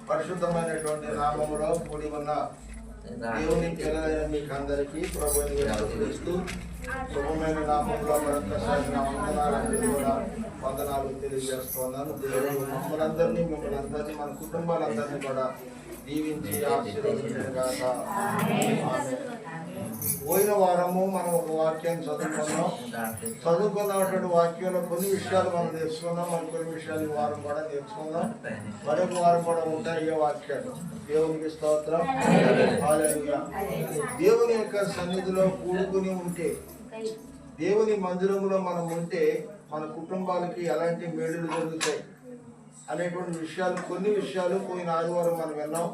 పరిశుద్ధమైనటువంటి నామములో కూడి ఉన్న దేవుని పిల్లలైన మీకు అందరికీ ప్రభువుని యేసుక్రీస్తు శుభమైన నామంలో మరొకసారి నా వందనాలు తెలియజేస్తున్నాను. దేవుడు మిమ్మల్ని అందరినీ మన కుటుంబాలందరినీ కూడా దీవించి ఆశీర్వదించగాక. పోయిన వారము మనం ఒక వాక్యాన్ని చదువుకున్నటువంటి వాక్యంలో కొన్ని విషయాలు మనం నేర్చుకున్నాం, కొన్ని విషయాలు ఈ వారం కూడా నేర్చుకుందాం. మరొక వారం కూడా ఉంటాయి ఈ వాక్యాలు. దేవునికి స్తోత్రం. హల్లెలూయా. దేవుని యొక్క సన్నిధిలో కూడుకుని ఉంటే, దేవుని మందిరంలో మనం ఉంటే మన కుటుంబాలకి ఎలాంటి మేలులు జరుగుతాయి అనేటువంటి విషయాలు, కొన్ని విషయాలు పోయిన ఆదివారం మనం విన్నాం.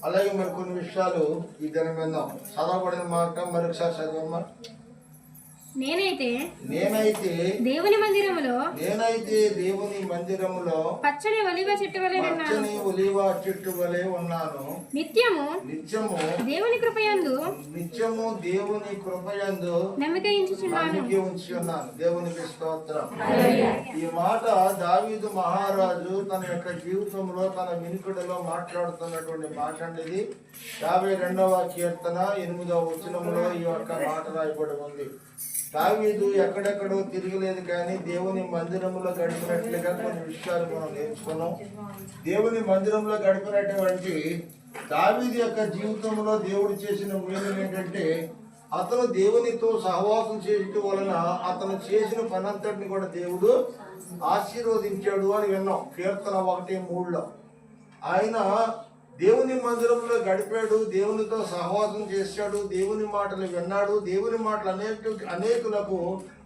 అలాగే మరి కొన్ని విషయాలు ఈ దినం విన్నాం. చదవబడిన మాట మరొకసారి చదవమ్మా. నేనైతే దేవుని మందిరములో పచ్చని ఒలివ చెట్టు వలె ఉన్నాను. నిత్యము దేవుని కృపయందు నమ్మిక ఉంచుచున్నాను. దేవునికి స్తోత్రం. ఈ మాట దావీదు మహారాజు తన యొక్క జీవితంలో తన వినికిడిలో మాట్లాడుతున్నటువంటి మాట అనేది 52వ కీర్తన 8వ వచనములో ఈ యొక్క మాట రాయబడి ఉంది. దావీదు ఎక్కడెక్కడో తిరగలేదు, కానీ దేవుని మందిరంలో గడిపినట్లుగా కొన్ని విషయాలు మనం నేర్చుకున్నాం. దేవుని మందిరంలో గడిపినటువంటి దావీదు యొక్క జీవితంలో దేవుడు చేసిన మేలు ఏంటంటే, అతను దేవునితో సహవాసం చేయటం వలన అతను చేసిన పనంతటిని కూడా దేవుడు ఆశీర్వదించాడు అని విన్నాం. కీర్తన 1:3లో ఆయన దేవుని మందిరంలో గడిపాడు, దేవునితో సహవాసం చేశాడు, దేవుని మాటలు విన్నాడు. దేవుని మాటలు అనేకులకు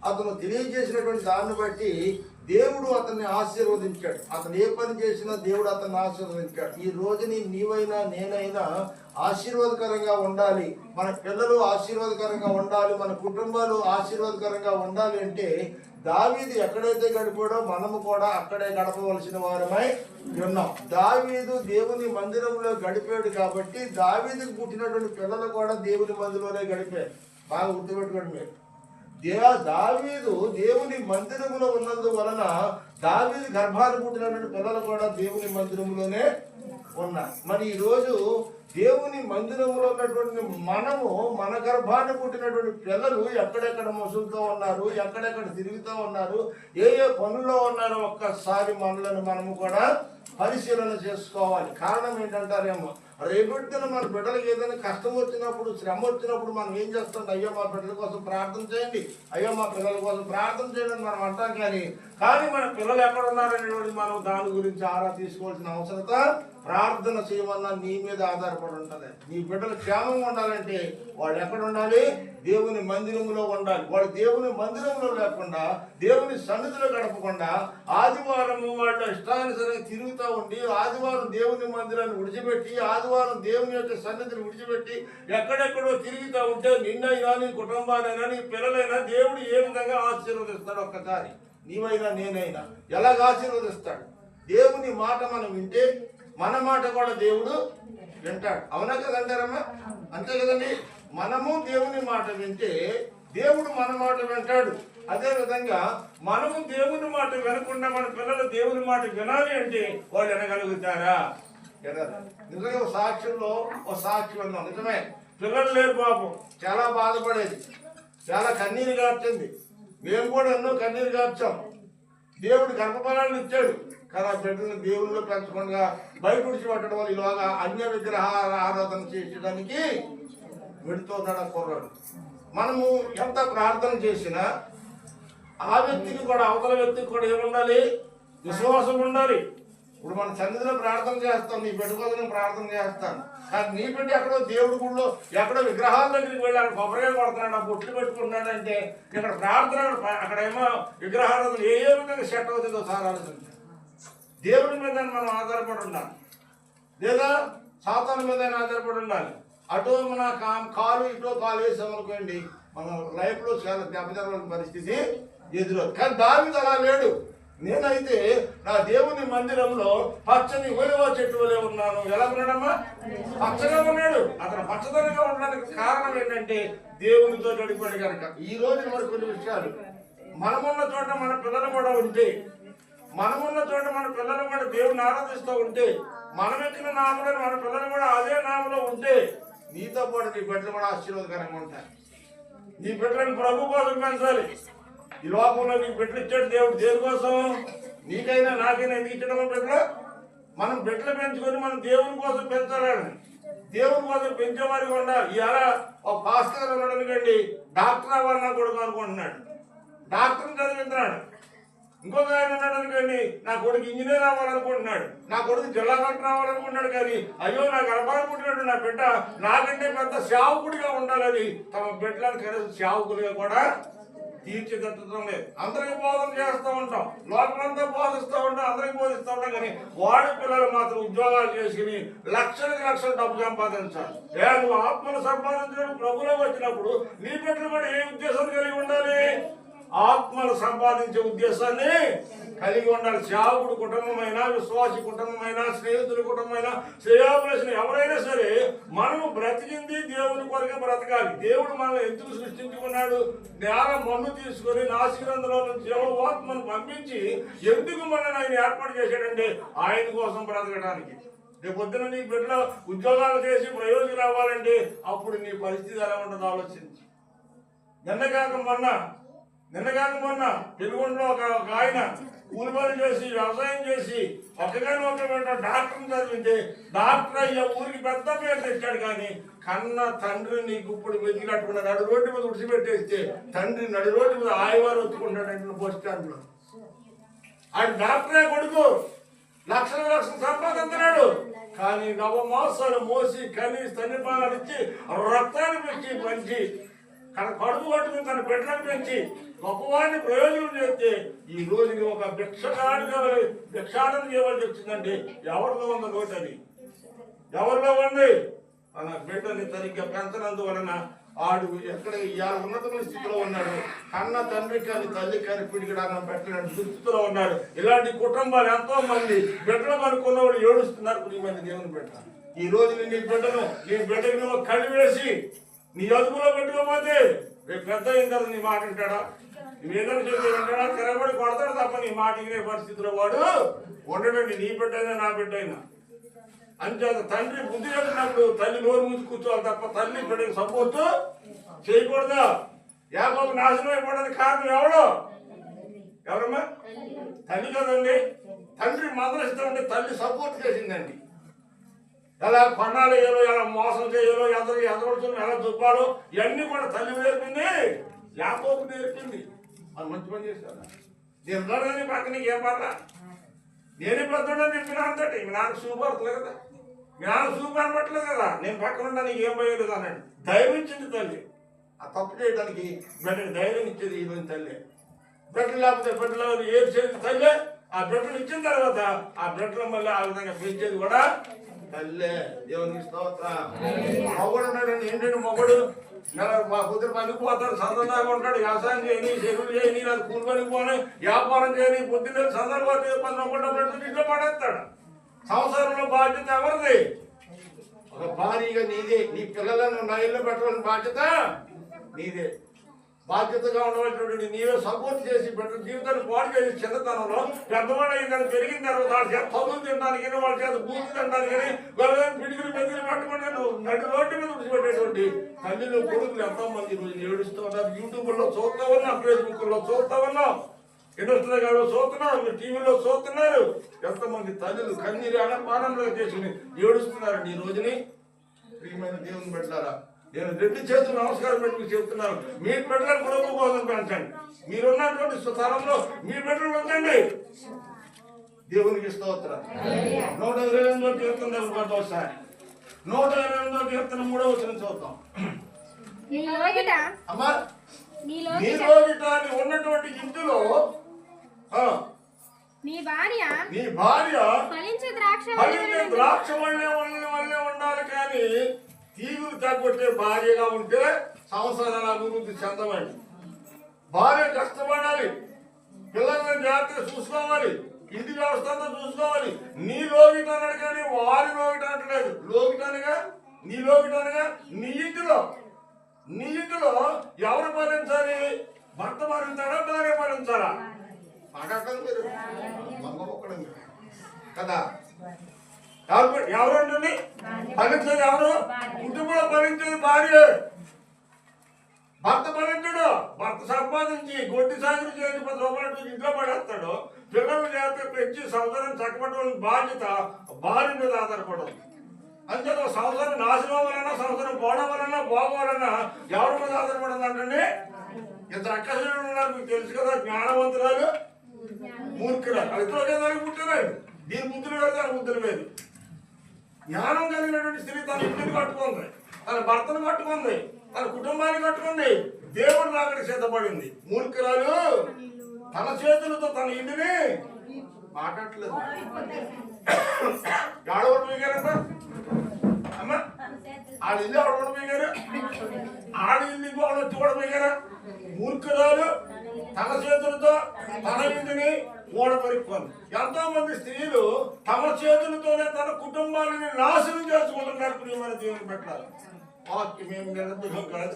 అతను తెలియజేసినటువంటి దాన్ని బట్టి దేవుడు అతన్ని ఆశీర్వదించాడు. అతను ఏ పని చేసినా దేవుడు అతన్ని ఆశీర్వదించాడు. ఈ రోజుని నీవైనా నేనైనా ఆశీర్వాదకరంగా ఉండాలి, మన పిల్లలు ఆశీర్వాదకరంగా ఉండాలి, మన కుటుంబాలు ఆశీర్వాదకరంగా ఉండాలి అంటే దావీదు ఎక్కడైతే గడిపాడో మనము కూడా అక్కడే గడపవలసిన వారమై ఉన్నాం. దావీదు దేవుని మందిరంలో గడిపాడు కాబట్టి దావీదుకు పుట్టినటువంటి పిల్లలు కూడా దేవుని మందిరంలోనే గడిపారు. బాగా గుర్తుపెట్టుకోండి మీరు. దావీదు దేవుని మందిరములో ఉన్నందు వలన దావీదు గర్భాన్ని పుట్టినటువంటి పిల్లలు కూడా దేవుని మందిరంలోనే ఉన్నారు. మరి ఈరోజు దేవుని మందిరంలో ఉన్నటువంటి మనము, మన గర్భాన్ని పుట్టినటువంటి పిల్లలు ఎక్కడెక్కడ మసులుతూ ఉన్నారు, ఎక్కడెక్కడ తిరుగుతూ ఉన్నారు, ఏ ఏ పనుల్లో ఉన్నారో ఒక్కసారి మనలను మనము కూడా పరిశీలన చేసుకోవాలి. కారణం ఏంటంటారేమో, రేపొద్దున మన బిడ్డలకు ఏదైనా కష్టం వచ్చినప్పుడు, శ్రమ వచ్చినప్పుడు మనం ఏం చేస్తాం? అయ్యో మా బిడ్డల కోసం ప్రార్థన చేయండి, అయ్యో మా పిల్లల కోసం ప్రార్థన చేయండి అని మనం అంటాం. కానీ మన పిల్లలు ఎక్కడ ఉన్నారనేటువంటి మనం దాని గురించి ఆరా తీసుకోవాల్సిన అవసరత ప్రార్థన చేయమన్నా నీ మీద ఆధారపడి ఉంటుంది. నీ బిడ్డలు క్షేమంగా ఉండాలంటే వాళ్ళు ఎక్కడ ఉండాలి? దేవుని మందిరంలో ఉండాలి. వాళ్ళు దేవుని మందిరంలో లేకుండా, దేవుని సన్నిధిలో గడపకుండా, ఆదివారము వాళ్ళ ఇష్టానుసరంగా తిరుగుతూ ఉండి, ఆదివారం దేవుని మందిరాన్ని విడిచిపెట్టి, ఆదివారం దేవుని యొక్క సన్నిధిని విడిచిపెట్టి ఎక్కడెక్కడో తిరుగుతూ ఉంటే నిన్నైనా, నీ కుటుంబానైనా, నీ పిల్లలైనా దేవుడు ఏ విధంగా ఆశీర్వదిస్తాడు? ఒక్కసారి నీవైనా నేనైనా ఎలాగ ఆశీర్వదిస్తాడు? దేవుని మాట మనం వింటే మన మాట కూడా దేవుడు వింటాడు. అవునా కదంటారమ్మా? అంతే కదండి. మనము దేవుని మాట వింటే దేవుడు మన మాట వింటాడు. అదే విధంగా మనము దేవుని మాట వినకుండా మన పిల్లలు దేవుని మాట వినాలి అంటే వాళ్ళు వినగలుగుతారా? నిజంగా సాక్షుల్లో ఒక సాక్షి ఉన్నాం. నిజమే, పిల్లలు లేరు పాపం, చాలా బాధపడేది, చాలా కన్నీరు గార్చింది. మేము కూడా ఎన్నో కన్నీరు గార్చాం. దేవుడు గర్భఫలాన్ని ఇచ్చాడు, కానీ ఆ బిడ్డలను దేవుళ్ళు పెంచకుండా బయట విడిచిపెట్టడం వల్ల ఇలాగా అన్య విగ్రహ ఆరాధన చేయడానికి వెళుతున్నాడు ఆ కుర్రాడు. మనము ఎంత ప్రార్థన చేసినా ఆ వ్యక్తికి కూడా, అవతల వ్యక్తికి కూడా ఏముండాలి? విశ్వాసం ఉండాలి. ఇప్పుడు మన సన్నిధిలో ప్రార్థన చేస్తాం, నీ బిడ్డ కోసం ప్రార్థన చేస్తాను, కానీ నీ బిడ్డ ఎక్కడో దేవుడి గుడిలో ఎక్కడో విగ్రహాల దగ్గరికి వెళ్ళి అక్కడ కొబ్బరిగా కొడుతున్నాడు, ఆ బొట్లు పెట్టుకుంటున్నాడు అంటే ఇక్కడ ప్రార్థన, అక్కడేమో విగ్రహారాధన ఏ విధంగా సెట్ అవుతుందో సార్ ఆలోచించాలి. దేవుడి మీద మనం ఆధారపడి ఉండాలి, లేదా సాతాను మీద ఆధారపడి ఉండాలి. అటో మన కాలు ఇటో కాలు వేసామనుకోండి, మన లైఫ్లో చాలా దెబ్బతిన పరిస్థితి ఎదురవుతుంది. కానీ దావీదు అలా లేడు. నేనైతే నా దేవుని మందిరంలో పచ్చని ఒలివ చెట్టు వలె ఉన్నాను. ఎలా ఉన్నాడమ్మా? పచ్చగా ఉన్నాడు. అతను పచ్చదనంగా ఉండడానికి కారణం ఏంటంటే దేవునితో గడిపాడు కనుక. ఈ రోజు మరి కొన్ని విషయాలు మనమున్న చోట మన పిల్లలు కూడా ఉంటే, మనమున్న చోట మన పిల్లలు కూడా దేవుని ఆరాధిస్తూ ఉంటే, మనం ఎక్కిన నామలో మన పిల్లలు కూడా అదే నామలో ఉంటే, నీతో పాటు నీ బిడ్డలు కూడా ఆశీర్వాదకరంగా ఉంటాయి. నీ బిడ్డలను ప్రభు కోసం పెంచాలి. ఈ లోకంలో నీకు బిడ్డలు ఇచ్చాడు దేవుడు దేనికోసం? నీకైనా నాకైనా ఎందుకు ఇచ్చడం? బిడ్డలు మనం బిడ్డలు పెంచుకొని మనం దేవుని కోసం పెంచాలని, దేవుని కోసం పెంచేవారికి ఉండాలి. ఇవాళ ఒక పాస్టర్ ఉండడానికండి డాక్టర్ అవ్వాలన్నా కొడుకు అనుకుంటున్నాడు, డాక్టర్ని చదివిస్తున్నాడు. ఇంకొక ఆయన ఉన్నాడు అనుకోండి, నా కొడుకు ఇంజనీర్ అవ్వాలనుకుంటున్నాడు, నా కొడుకు జిల్లా కలెక్టర్ అవ్వాలనుకుంటున్నాడు. కానీ అయ్యో నాకు అలవాటుకుంటున్నాడు నా బిడ్డ నాకంటే పెద్ద సేవకుడిగా ఉండాలని తమ బిడ్డలను కనీసం సేవకులుగా కూడా తీర్చిదిద్దడం లేదు. అందరికి బోధన చేస్తూ ఉంటాం, లోకమంతా బోధిస్తూ ఉంటాం, అందరికి బోధిస్తూ ఉంటాం. కానీ వాడి పిల్లలు మాత్రం ఉద్యోగాలు చేసుకుని లక్షలు డబ్బు సంపాదించాలి. నువ్వు ఆత్మను సంపాదించడం ప్రభులో వచ్చినప్పుడు నీ బిడ్డలు కూడా ఏ ఉద్దేశం కలిగి ఉండాలి? ఆత్మను సంపాదించే ఉద్దేశాన్ని కలిగి ఉండాలి. సేవకుడు కుటుంబమైనా, విశ్వాసి కుటుంబమైనా, స్నేహితుల కుటుంబమైనా, శ్రేయోభిలాషులు ఎవరైనా సరే మనము బ్రతికింది దేవుని కొరకే బ్రతకాలి. దేవుడు మనల్ని ఎందుకు సృష్టించుకున్నాడు? నేల మన్ను తీసుకొని నాసికందులో జీవాత్మను పంపించి ఎందుకు మనల్ని ఆయన ఏర్పాటు చేశాడంటే ఆయన కోసం బ్రతకడానికి. రేపు పొద్దున నీ బిడ్డలో ఉద్యోగాలు చేసి ప్రయోజనం రావాలంటే అప్పుడు నీ పరిస్థితి ఎలా ఉంటుందో ఆలోచించి. నిన్నగాక మొన్న తెలుగులో ఒక ఆయన కూలి పని చేసి వ్యవసాయం చేసి ఒక్కగానే ఒక డాక్టర్ని చదివితే డాక్టర్ అయ్యా ఊరికి పెద్ద పేరు తెచ్చాడు. కానీ కన్న తండ్రిని గుప్పుడు వెతికినట్టుకున్న నడు రోడ్డు మీద ఉడిచిపెట్టేస్తే తండ్రి నడు రోడ్డు మీద ఆయవారు వచ్చుకుంటాడంటే బస్ స్టాండ్ లో. ఆయన డాక్టరే కొడుకు లక్షలు సంపాదించినాడు. కానీ నవమాసాలు మోసి కని స్తన్యపానాలు ఇచ్చి రక్తాన్ని పెంచి పంచి కడుపు పట్టుకుని తన బిడ్డలను పెంచి గొప్పవాడిని ప్రయోజనం చేస్తే ఈ రోజుకి ఒక భిక్షాటన చేయవలసి వచ్చిందంటే ఎవరిలో ఉంది నోటి? అది ఎవరిలో ఉంది? తన బిడ్డని సరిగ్గా పెంచనందువలన ఆడు ఎక్కడ ఇవాళ ఉన్నతమైన స్థితిలో ఉన్నాడు. కన్న తండ్రి కానీ తల్లి కానీ పిడికిడానం పెట్టలేని దుస్థితిలో ఉన్నాడు. ఇలాంటి కుటుంబాలు ఎంతో మంది బిడ్డలు అనుకున్న వాళ్ళు ఏడుస్తున్నారు. 10 మంది దేవుని బిడ్డ ఈ రోజు నీ బిడ్డకి నువ్వు కళ్ళు వేసి నీ అదుపులో పెట్టుకోపోతే రేపు పెద్ద అయిన తర్వాత నీ మాట వింటాడా? నువ్వేదైనా చెప్పి వింటాడా? తిరగబడి కొడతాడు తప్ప నీ మాట వినే పరిస్థితిలో వాడు ఉండడండి. నీ బిడ్డ అయినా నా బిడ్డ అయినా అంచేత తండ్రి బుద్ధి చెప్పినప్పుడు తల్లి నోరు మూసి కూర్చోవాలి తప్ప తల్లి బిడ్డకి సపోర్ట్ చేయకూడదు. యాకోబు నాశనం అయిపోవడానికి కారణం ఎవరమ్మా? తల్లి కదండి. తండ్రి మందలిస్తూ ఉంటే తల్లి సపోర్ట్ చేసిందండి. ఎలా కొన్నాలు వేయాలో, ఎలా మోసం చేయాలో, ఎదవడుతున్నా ఎలా దుబ్బాలో ఇవన్నీ కూడా తల్లి నేర్పింది, యాకోబు నేర్పింది. అది మంచి పని చేశాను. నేను ఉన్నాడని పక్క నీకు ఏం పర్లా, నేనే పెద్దోడని చెప్పినా అంతటి మీ నాన్న చూపడతలేదు కదా, మీ నాన్న చూపడట్లేదు కదా, నేను పక్కన ఉంటా నీకు ఏం పోయలేదు అన్నాడు. ధైర్యం ఇచ్చింది తల్లి. ఆ తప్పు చేయడానికి బిడ్డకి ధైర్యం ఇచ్చేది ఈరోజు తల్లి. బిడ్డలు లేకపోతే బిడ్డలు ఏడ్చేది తల్లి. ఆ బిడ్డలు ఇచ్చిన తర్వాత ఆ బిడ్డలు మళ్ళీ ఆ విధంగా పెంచేది కూడా తల్లే. దేవునికి స్తోత్రం. మొగడు ఉన్నాడండి. ఏంటంటే మొగడు మా కుదిరి పనికి పోతాడు, సందర్భంగా ఉంటాడు, వ్యవసాయం చేయని, చెరువులు చేయని, అది కూలి పనికి పోని, వ్యాపారం చేయని, పొద్దున్నే సందర్భంగా ఇంట్లో పడేస్తాడు. సంసారంలో బాధ్యత ఎవరిది? ఒక భారీగా నీదే. నీ పిల్లలను నైల్లో పెట్టాలని బాధ్యత నీదే. బాధ్యతగా ఉండవలసినటువంటి నీవే సపోర్ట్ చేసి బిడ్డ జీవితాన్ని పాడు చేసి చిన్నతనంలో పెద్దవాడు అయిందని పెరిగిన తర్వాత వాళ్ళ చేత చదువులు తినడానికి వాళ్ళ చేత బూతులు తినడానికి వాళ్ళని పిడికిలు పెద్దలు పట్టుకుంటే నువ్వు నడి రోడ్డు మీద విడిచిపెట్టేటువంటి తల్లిలో కొడుకులు ఎంతో మంది రోజు ఏడుస్తూ ఉన్నారు. యూట్యూబ్లో చూస్తూ ఉన్నాం, ఫేస్బుక్లో చూస్తూ ఉన్నాం, ఇన్స్టాగ్రామ్లో చూస్తున్నాం, టీవీలో చూస్తున్నారు. ఎంతమంది తల్లులు కన్నీరు పానంలో చేసుకుని ఏడుస్తున్నారండి ఈ రోజుని. ప్రియమైన దేవుని బిడ్డలారా, నేను 2 చేతులు నమస్కారం పెట్టి చెప్తున్నాను, మీ బిడ్డలను ప్రభు కోసం పెంచండి. మీరున్నటువంటి స్థలంలో మీ బిడ్డలు పెంచండి. దేవునికి స్తోత్రం. 128వ కీర్తన ఒకసారి 128వ కీర్తన 3వ వచనం చూద్దాం. అమ్మా, నీ లోగిట ఉన్నటువంటి ఇంటిలో నీ భార్య ఫలించే ద్రాక్ష వల్లే ఉండాలి. కానీ తీగులు తగ్గొట్టే భార్యగా ఉంటే సంసారాల అభివృద్ధి చెందమండి. భార్య కష్టపడాలి, పిల్లల్ని జాగ్రత్తగా చూసుకోవాలి, ఇంటి వ్యవస్థ అంతా చూసుకోవాలి. నీ లోగిట అన్నాడు కానీ వారి లోగిట అంటలేదు. లోగిటనగా నీ లోగిటనగా నీ ఇంటిలో ఎవరు భరించాలి? భర్త భరించాలా, భార్య భరించాలా? మాట్లాడతారు మీరు మంగొక్కడం కదా. ఎవరండి ఫలించేది? ఎవరు? కుటుంబంలో ఫలించేది భార్య. భర్త ఫలించడు. భర్త సంపాదించి గొడ్డి సాగులు చేసి 10 రూపాయలు ఇంట్లో పడేస్తాడు. పిల్లలు చేస్తే పెంచి సంవత్సరం చక్కబెట్టవలసిన బాధ్యత భార్య మీద ఆధారపడదు. అంతేత సంవత్సరం నాశనం వలన, సంవత్సరం పోవడం వలన, పోవాలన్నా ఎవరి మీద ఆధారపడదు అంటే ఇద్దరు అక్కసులు ఉన్నారు. మీకు తెలుసు కదా, జ్ఞానవంతురాలు, మూర్ఖురాలు. అది ఇద్దరు ఒకే దానికి పుట్టినాడు. దీని బుద్ధులు వేరు, దాని బుద్ధులు వేరు. జ్ఞానం కలిగినటువంటి స్త్రీ తన ఇంటిని కట్టుకుంది, తన భర్తను కట్టుకుంది, తన కుటుంబాన్ని కట్టుకుంది, దేవుడు రాకడ సిద్ధపడింది. మూర్ఖురాలు తన చేతులతో తన ఇంటిని మాట్లాడలేదు. ఎవడబడి పోయారంట అమ్మా? ఆడ ఇల్లు ఎవడబడి పోయారు? ఆడ ఇల్లు వాళ్ళు వచ్చి కూడా పోయారా? మూర్ఖురాలు తన చేతులతో తన ఇంటిని ఓడపరుచుకుంది. ఎంతో మంది స్త్రీలు తమ చేతులతోనే తన కుటుంబాన్ని నాశనం చేసుకుంటున్నారు. ప్రియమైన దేవుని పెట్టాలి. మేము నిరంతరం కాదు.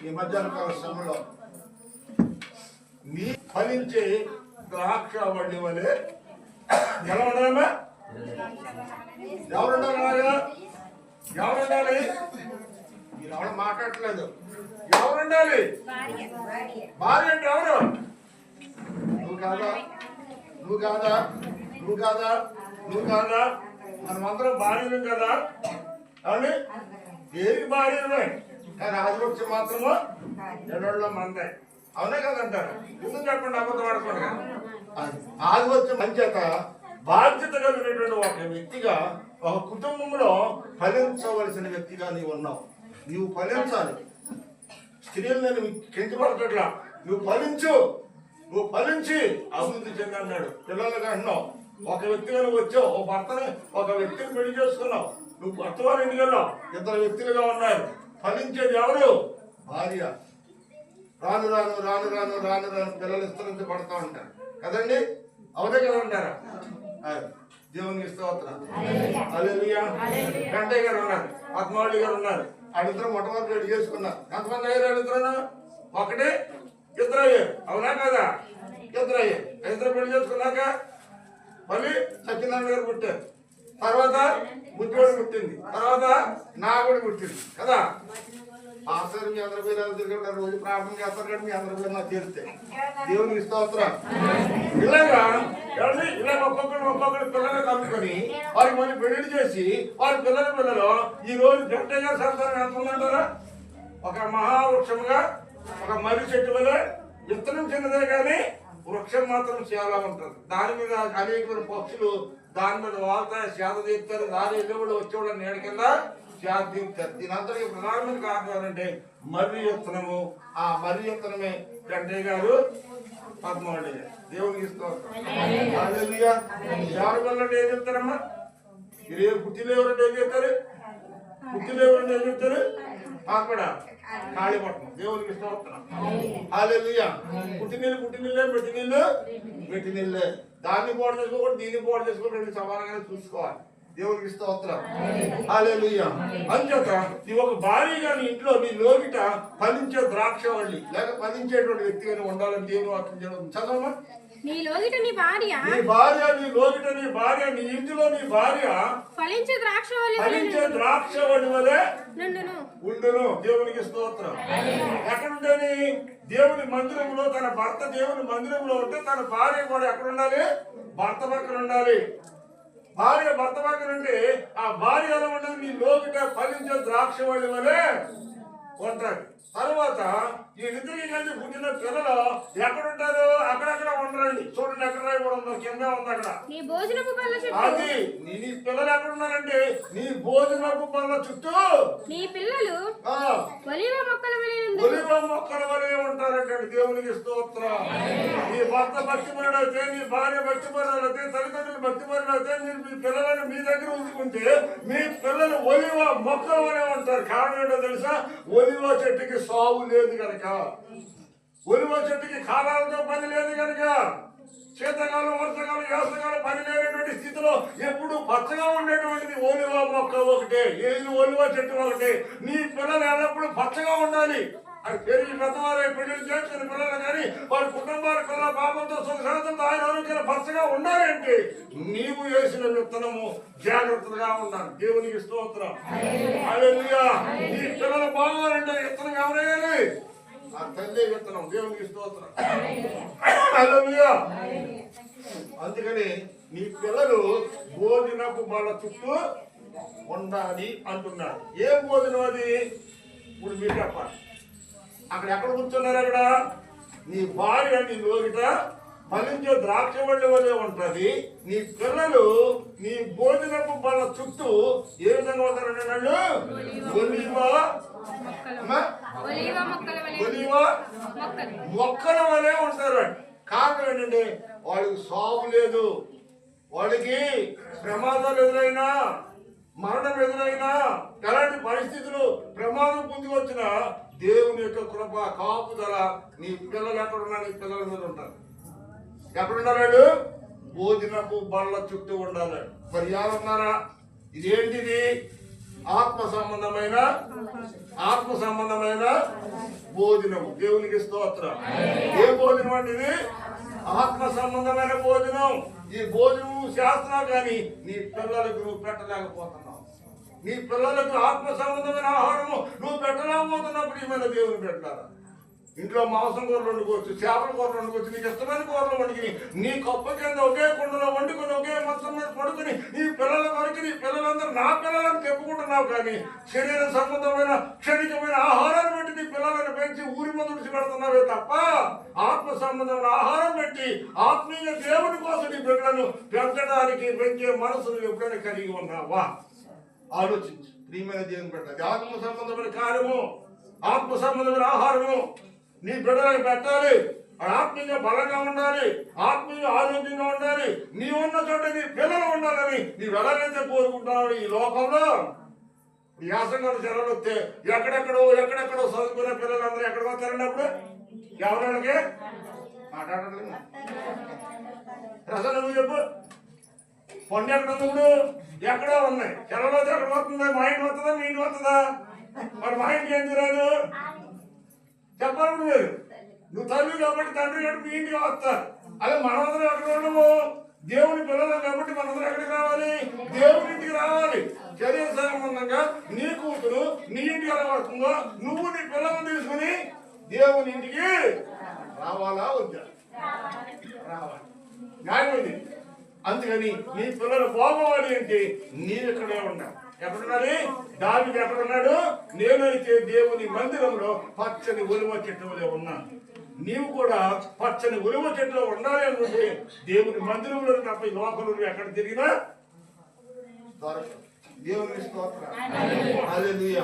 ఈ మధ్యాహ్న కాల సమయంలో మీ ఫలించే ద్రాక్ష వడ్డీ వలె ఎలా ఉండాలమ్మా? ఎవరుండాలి? ఎవరుండాలి? మీరు ఎవరు మాట్లాడట్లేదు. ఎవరుండాలి? భార్య అంటే ఎవరు? నువ్వు కాదా? నువ్వు కాదా? నువ్వు కాదా? నువ్వు కాదా? మనమందరం భార్యలు కదా. అవును, దేనికి భార్యమే? కానీ ఆదిపక్షం మాత్రము ఎడోళ్ళ మందే. అవునే కదంటారు. ఎందుకు చెప్పండి, అబద్ధం ఆడుకోండి. ఆదివత్యం మంచేత బాధ్యత కలిగినటువంటి ఒక వ్యక్తిగా, ఒక కుటుంబంలో ఫలించవలసిన వ్యక్తిగా నీవు ఉన్నావు. నీవు ఫలించాలి. స్త్రీలు నేను కించపడట్లా. నువ్వు ఫలించు, నువ్వు ఫలించి అభివృద్ధి చెందన్నాడు. పిల్లలుగా అన్నావు. ఒక వ్యక్తిగా నువ్వు వచ్చావు, ఒక భర్తని, ఒక వ్యక్తిని పెళ్లి చేసుకున్నావు. నువ్వు భర్త వారి ఇంటికి వెళ్ళావు. 2 వ్యక్తులుగా ఉన్నారు. ఫలించేది ఎవరు? భార్య. రాను రాను రాను రాను రాను రాను పిల్లలు విస్తరించబడతా ఉంటారు కదండి. అవునే కదా అంటారా? దేవునికి స్తోత్రం. హల్లెలూయా. వెంకయ్య గారు ఉన్నారు, పద్మావళి గారు ఉన్నారు. వాళ్ళిద్దరు మొట్టమొదటి రెడీ చేసుకున్నారు. ఎంతమంది అయ్యారు? వాళ్ళిద్దరు ఒకటి, 2 అయ్యారు. అవునా కదా? 2 అయ్యారు. 2 పెళ్లి చేసుకున్నాక మళ్ళీ సత్యనారాయణ గారు పుట్టారు. తర్వాత బుద్ధోడు పుట్టింది. తర్వాత నాగుడు పుట్టింది కదా. పాస్టర్ మీ అందరి పేరు తిరుగుతారు, రోజు ప్రార్థన చేస్తారు కానీ మీ అందరి పేరు నాకు చేస్తే దేవునికి స్తోత్రం. ఇలాగా ఒక్కొక్కరు పిల్లలు కలుపుకొని వారికి మళ్ళీ పెళ్లి చేసి వారి పిల్లలు ఈ రోజు గంటగా సంతానం ఎంత ఉందంటారా? ఒక మహావృక్షముగా, ఒక మర్రి చెట్టు వల్ల విత్తనం చిన్నదే కానీ వృక్షం మాత్రం చాలా ఉంటుంది. దాని మీద అనేకమైన పక్షులు దాని మీద వాళ్తాయి, సేద తీస్తారు. దాని ఎల్లుబడి వచ్చేవాళ్ళ నీడ కింద సేద తీస్తారు. దీని అంతటికి ప్రధానమైన కారణం ఏంటంటే మర్రి విత్తనము. ఆ మర్రి విత్తనమే వెంకయ్య గారు, పద్మావళి గారు. దేవునికి ఇస్తాం. ఎవరి వల్ల ఏం చెప్తారమ్మా? మీరు పుట్టిలేవరంటే ఏం చెప్తారు? పుట్టిలేవరంటే ఏం చెప్తారు? ఆకడ కాళీపట్నం. దేవునికి ఇష్టం. హల్లెలూయా. పుట్టినీళ్ళే, పెట్టి నీళ్ళే. దాన్ని పోటు చేసుకోకూడదు, దీన్ని పోటు చేసుకోకూడదు. 2 సమానంగానే చూసుకోవాలి. దేవునికి స్తోత్రం. హల్లెలూయా. అంచేత నీ ఒక భార్యగా నీ ఇంట్లో నీ లోగిట ఫలించే ద్రాక్షవల్లి లేక ఫలించేటువంటి వ్యక్తిగా ఉండాలని దేవుని వాక్యం చేయడం. చదవమ్మా. నీ లోగిట నీ భార్య, నీ భార్య, నీ లోగిట నీ భార్య, నీ ఇంటిలో నీ భార్య ఫలించే ద్రాక్షవల్లి వలె ఉండును. దేవునికి స్తోత్రం. ఎక్కడుండని? దేవుని మందిరంలో. తన భర్త దేవుని మందిరంలో ఉంటే తన భార్య కూడా ఎక్కడ ఉండాలి? భర్త పక్కన ఉండాలి. భార్య భర్త పక్కన ఉంటే ఆ భార్య ఎలా ఉండదు? నీ లోకిట ఫలించే ద్రాక్షవల్లి వలె ఉంటాడు. తర్వాత ఈ ఇద్దరికి కలిసి పుట్టిన పిల్లలు ఎక్కడుంటారు? అక్కడక్కడ ఉండరండి. చూడండి, ఎక్కడ రాయబడి కింద ఉంది అక్కడ. అది నీ పిల్లలు ఎక్కడున్నారంటే నీ భోజనపు పళ్ళ చుట్టూ నీ పిల్లలు ఒలీవ మొక్కల వలె ఉంటారంటే. దేవునికి స్తోత్రం. నీ భర్త భక్తిపరుడైతే, నీ భార్య భక్తిపరుడైతే, తల్లిదండ్రులు భక్తిపరుడైతే మీరు మీ పిల్లలను మీ దగ్గర ఉంచుకుంటే మీ పిల్లలు ఒలివ మొక్కల వలె ఉంటారు. కారణం ఏంటో తెలుసా? ఒలివ చెట్టుకి సాగు లేదు కనుక, ఒలివ చెట్టుకి కాలాలతో పని లేదు కనుక, శీతకాలం, వర్షకాలం, వేసవకాలం పని లేనటువంటి స్థితిలో ఎప్పుడు పచ్చగా ఉండేటువంటిది ఒలివ మొక్క ఒకటే. ఏది? ఒలివ చెట్టు ఒకటే. నీ పిల్లలు ఎల్లప్పుడూ పచ్చగా ఉండాలి. అది పెరిగి పెద్దవారు పెళ్లి చేసుకుని పిల్లలు కానీ వారి కుటుంబాల పిల్లల పాపంతో సుఖశాంతంతో ఆయన ఆరోగ్యాలు పచ్చగా ఉండాలంటే నీవు వేసిన విత్తనము జాగ్రత్తగా ఉండాలి. దేవునికి స్తోత్రం. హల్లెలూయా. నీ పిల్లలు బాగోవాలంటే విత్తనం ఎవరేయాలి? ఆ తల్లి విత్తనం. దేవునికి స్తోత్రం. హల్లెలూయా. అందుకని నీ పిల్లలు భోజనపు బల చుట్టూ ఉండాలి అంటున్నాడు. ఏం భోజనం అది? ఇప్పుడు మీరు చెప్పాలి. అక్కడ ఎక్కడ కూర్చున్నారు? అక్కడ నీ భార్య నీ లోగిట ఫలించే ద్రాక్ష వల్లి వలె ఉంటది. నీ పిల్లలు నీ భోజనపు బల చుట్టూ ఏ విధంగా ఉంటారంటే వాళ్ళు మొక్కల వలె ఉంటారు. కారణం ఏంటంటే వాళ్ళకి సాగు లేదు, వాళ్ళకి ప్రమాదాలు ఎదురైనా మరణం ఎదురైనా ఎలాంటి పరిస్థితులు ప్రమాదం పొందుకొచ్చినా దేవుని యొక్క కృప కాపుదల నీ పిల్లలు ఎక్కడున్నా నీ పిల్లల మీద ఉంటారు. ఎక్కడున్నారు వాళ్ళు? భోజనపు బల్ల చుట్టూ ఉండాలి. మరి ఎవరున్నారా? ఇదేంటిది? ఆత్మ సంబంధమైన భోజనము. దేవునికి స్తోత్రం. ఏ భోజనం అంటే ఇది? ఆత్మ సంబంధమైన భోజనం. ఈ భోజనం శాస్త్రం కానీ నీ పిల్లలకు నువ్వు పెట్టలేకపోతున్నావు. నీ పిల్లలకు ఆత్మ సంబంధమైన ఆహారము నువ్వు పెట్టలేకపోతున్నప్పుడు ఏమైనా దేవుని పెట్టాలా? ఇంట్లో మాంసం కూరలు వండుకోవచ్చు, చేపల కూరలు వండుకోవచ్చు, నీకు ఇష్టమైన కూరలు వండుకుని నీ కప్ప కింద ఒకే కుండలో వండుకొని ఒకే మంచం మీద పడుకుని నీ పిల్లల వరకు నీ పిల్లలందరూ నా పిల్లలను చెప్పుకుంటున్నావు. కానీ శరీర సంబంధమైన క్షణికమైన ఆహారాన్ని బట్టి నీ పిల్లలను పెంచి ఊరి ముందు విడిచిపెడుతున్నావే తప్ప ఆత్మ సంబంధమైన ఆహారం పెట్టి ఆత్మీయ దేవుని కోసం నీ బిడ్డలను పెంచడానికి పెంచే మనసును ఎప్పుడైనా కలిగి ఉన్నావా? ఆలోచించు. ప్రియమైన దేవుని బిడ్డ, ఆత్మ సంబంధమైన కార్యము, ఆత్మ సంబంధమైన ఆహారము నీ బిడ్డలకు పెట్టాలి. ఆత్మీయంగా బలంగా ఉండాలి, ఆత్మీయ ఆరోగ్యంగా ఉండాలి. నీ ఉన్న చోట నీ పిల్లలు ఉండాలని నీవు ఎలాగైతే కోరుకుంటున్నావు. ఈ లోకంలో ఈ యాసంగా సెలవులు వస్తే ఎక్కడెక్కడో చదువుకునే పిల్లలందరూ ఎక్కడికి వస్తారన్నప్పుడు ఎవరికి మాట్లాడలేదు. ప్రజలు నువ్వు చెప్పు. పండు ఎక్కడ ఉంది? ఎక్కడో ఉన్నాయి. సెలవులు వస్తే ఎక్కడ వస్తుందా? మా ఇంటి వస్తుందా? మీ ఇంటి వస్తుందా? మరి మా ఇంటికి ఏం తిరాదు చెప్పాలి. మీరు నువ్వు తల్లి కాబట్టి తండ్రి కాబట్టి మీ ఇంటికి వస్తారు. అదే మనందరం ఎక్కడ ఉండము? దేవుని పిల్లలు కాబట్టి మనందరం ఎక్కడికి రావాలి? దేవుని ఇంటికి రావాలి. శరీర సంబంధంగా నీ కూతురు నీ ఇంటికి ఎలా వస్తుందో నువ్వు నీ పిల్లలను తీసుకుని దేవుని ఇంటికి రావాలా వద్దా? రావాలి. న్యాయమైంది. అందుకని నీ పిల్లలు పోవాలి అంటే నీవు ఇక్కడే ఉన్నావు. ఎక్కడున్నది? దావీదు ఎక్కడున్నాడు? నేనైతే దేవుని మందిరంలో పచ్చని ఒలివ చెట్టులో ఉన్నాను. నీవు కూడా పచ్చని ఒలివ చెట్టులో ఉండాలి అనుకుంటే దేవుని మందిరంలో తప్ప ఈ లోకంలో ఎక్కడ తిరిగినా దేవుని స్తోత్రం. హల్లెలూయా.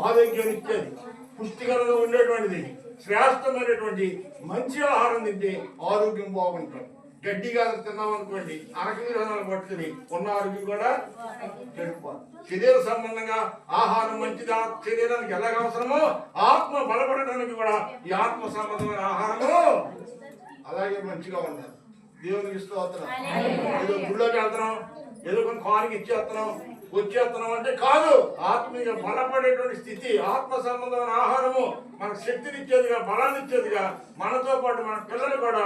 ఆరోగ్యాన్ని ఇచ్చేది, పుష్టికరంగా ఉండేటువంటిది, శ్రేష్టమైనటువంటి మంచి ఆహారం తింటే ఆరోగ్యం బాగుంటుంది. గడ్డిగా తిన్నాం అనుకోండి, అరకవిధానాలు పట్టుకుని ఉన్న ఆరోగ్యం కూడా చెడిపోదు. శరీర సంబంధంగా ఆహారం మంచిదా శరీరానికి ఎలాగ అవసరమో ఆత్మ బలపడటానికి కూడా ఈ ఆత్మ సంబంధమైన ఆహారము అలాగే మంచిగా ఉండాలి. దేవునికి స్తోత్రం. ఏదో గుళ్ళోకి వెళ్తున్నాం, ఏదో కొన్ని కానికి ఇచ్చేస్తున్నాం వచ్చేస్తున్నాం అంటే కాదు. ఆత్మీయ బలపడేటువంటి స్థితి, ఆత్మ సంబంధమైన ఆహారము మనకు శక్తినిచ్చేదిగా, బలాన్ని ఇచ్చేదిగా, మనతో పాటు మన పిల్లలు కూడా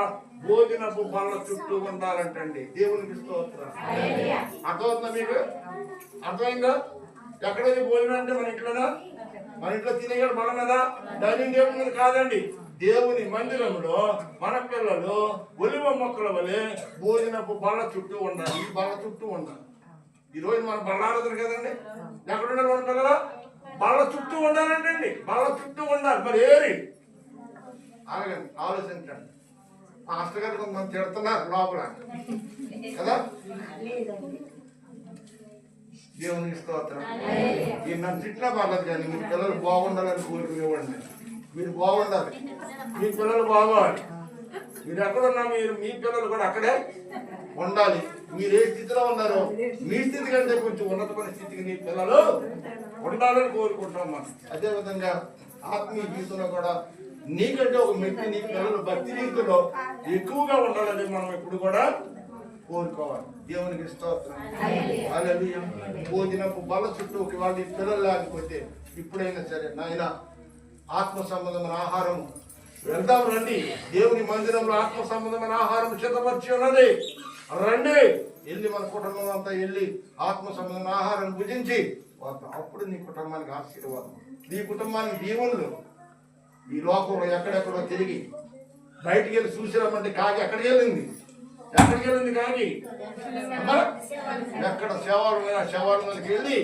భోజనపు బల్ల చుట్టూ ఉండాలంటండి. దేవునికి స్తోత్రం. అర్థమవుతుందా మీకు? అర్థమైందా? ఎక్కడైతే భోజనం అంటే మన ఇంట్లోనా? మన ఇంట్లో తినేగాడు బల మీద, డైనింగ్ టేబుల్ మీద కాదండి. దేవుని మందిరంలో మన పిల్లలు ఒలివ మొక్కల వలె భోజనపు బల్ల చుట్టూ ఉండాలి. ఈ బల్ల చుట్టూ ఉండాలి. ఈ రోజు మన బల్లారదురు కదండి. ఎక్కడున్నారు మన పిల్లలు? బల్ల చుట్టూ ఉండాలంటండి. బల్ల చుట్టూ ఉండాలి. మరి ఏరి ఆగండి, ఆలోచించండి. మాస్టర్ గారు కొంతమంది తిడుతున్నారు లోపల కదా. దేవునికి స్తోత్రం. ఈ నన్ను తిట్టినా పర్లేదు కానీ మీ పిల్లలు బాగుండాలని కోరుకునేవాడిని. మీరు బాగుండాలి, మీ పిల్లలు బాగోవాలి. మీరు ఎక్కడున్నా మీ పిల్లలు కూడా అక్కడే ఉండాలి. మీరు ఏ స్థితిలో ఉన్నారో మీ స్థితి కంటే కొంచెం ఉన్నతమైన స్థితికి మీ పిల్లలు ఉండాలని కోరుకుంటాం మనం. అదేవిధంగా ఆత్మీయ జీవితంలో కూడా నీకంటే ఒక మెట్టి నీ పిల్లలు భక్తి రీతిలో ఎక్కువగా ఉండాలని మనం ఎప్పుడు కూడా కోరుకోవాలి. దేవునికి స్తోత్రం. హల్లెలూయా. భోజనపు బల్ల చుట్టూ ఒకవేళ నీ పిల్లలు లేకపోతే ఇప్పుడైనా సరే నాయన ఆత్మ సంబంధమైన ఆహారం. వెళ్దాం రండి, దేవుని మందిరంలో ఆత్మ సంబంధమైన ఆహారం సిద్ధపరిచి ఉన్నది. రండి, వెళ్ళి మన కుటుంబం అంతా వెళ్ళి ఆత్మ సంబంధమైన ఆహారం భుజించి అప్పుడు నీ కుటుంబానికి ఆశీర్వాదం, నీ కుటుంబానికి దీవులు. ఈ లోకంలో ఎక్కడెక్కడో తిరిగి బయటికి వెళ్ళి చూసిరామంటే కాకి ఎక్కడికి వెళ్ళింది కాకి? ఎక్కడ శవాల మీదకి వెళ్ళి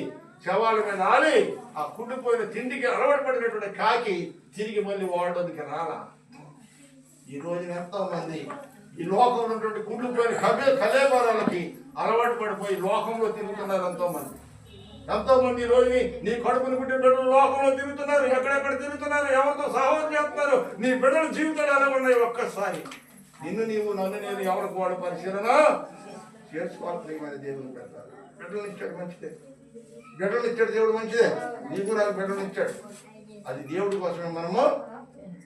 శవాల మీద ఆలి ఆ కుళ్ళిపోయిన తిండికి అలవాటు పడినటువంటి కాకి తిరిగి మళ్ళీ వాడడానికి రాలా. ఈ రోజున ఎంతో మంది ఈ లోకంలో ఉన్నటువంటి కుళ్ళిపోయిన కలేబరాలకి అలవాటు పడిపోయి లోకంలో తిరుగుతున్నారు. ఎంతో మంది ఈ రోజుని నీ కడుపుని పుట్టిన బిడ్డలు లోకంలో తిరుగుతున్నారు, ఎక్కడెక్కడ తిరుగుతున్నారు, ఎవరితో సహవాసం చేస్తున్నారు. నీ బిడ్డల జీవితాలు ఎలా ఉన్నాయి? ఒక్కసారి నిన్ను నీవు నన్ను నేను ఎవరికి వాడు పరిశీలన చేసుకోవాలి. దేవుని పెడతారు. బిడ్డలు ఇచ్చాడు మంచిదే, బిడ్డలు ఇచ్చాడు దేవుడు మంచిదే. నీకు నాకు బిడ్డలు ఇచ్చాడు, అది దేవుడి కోసమే మనము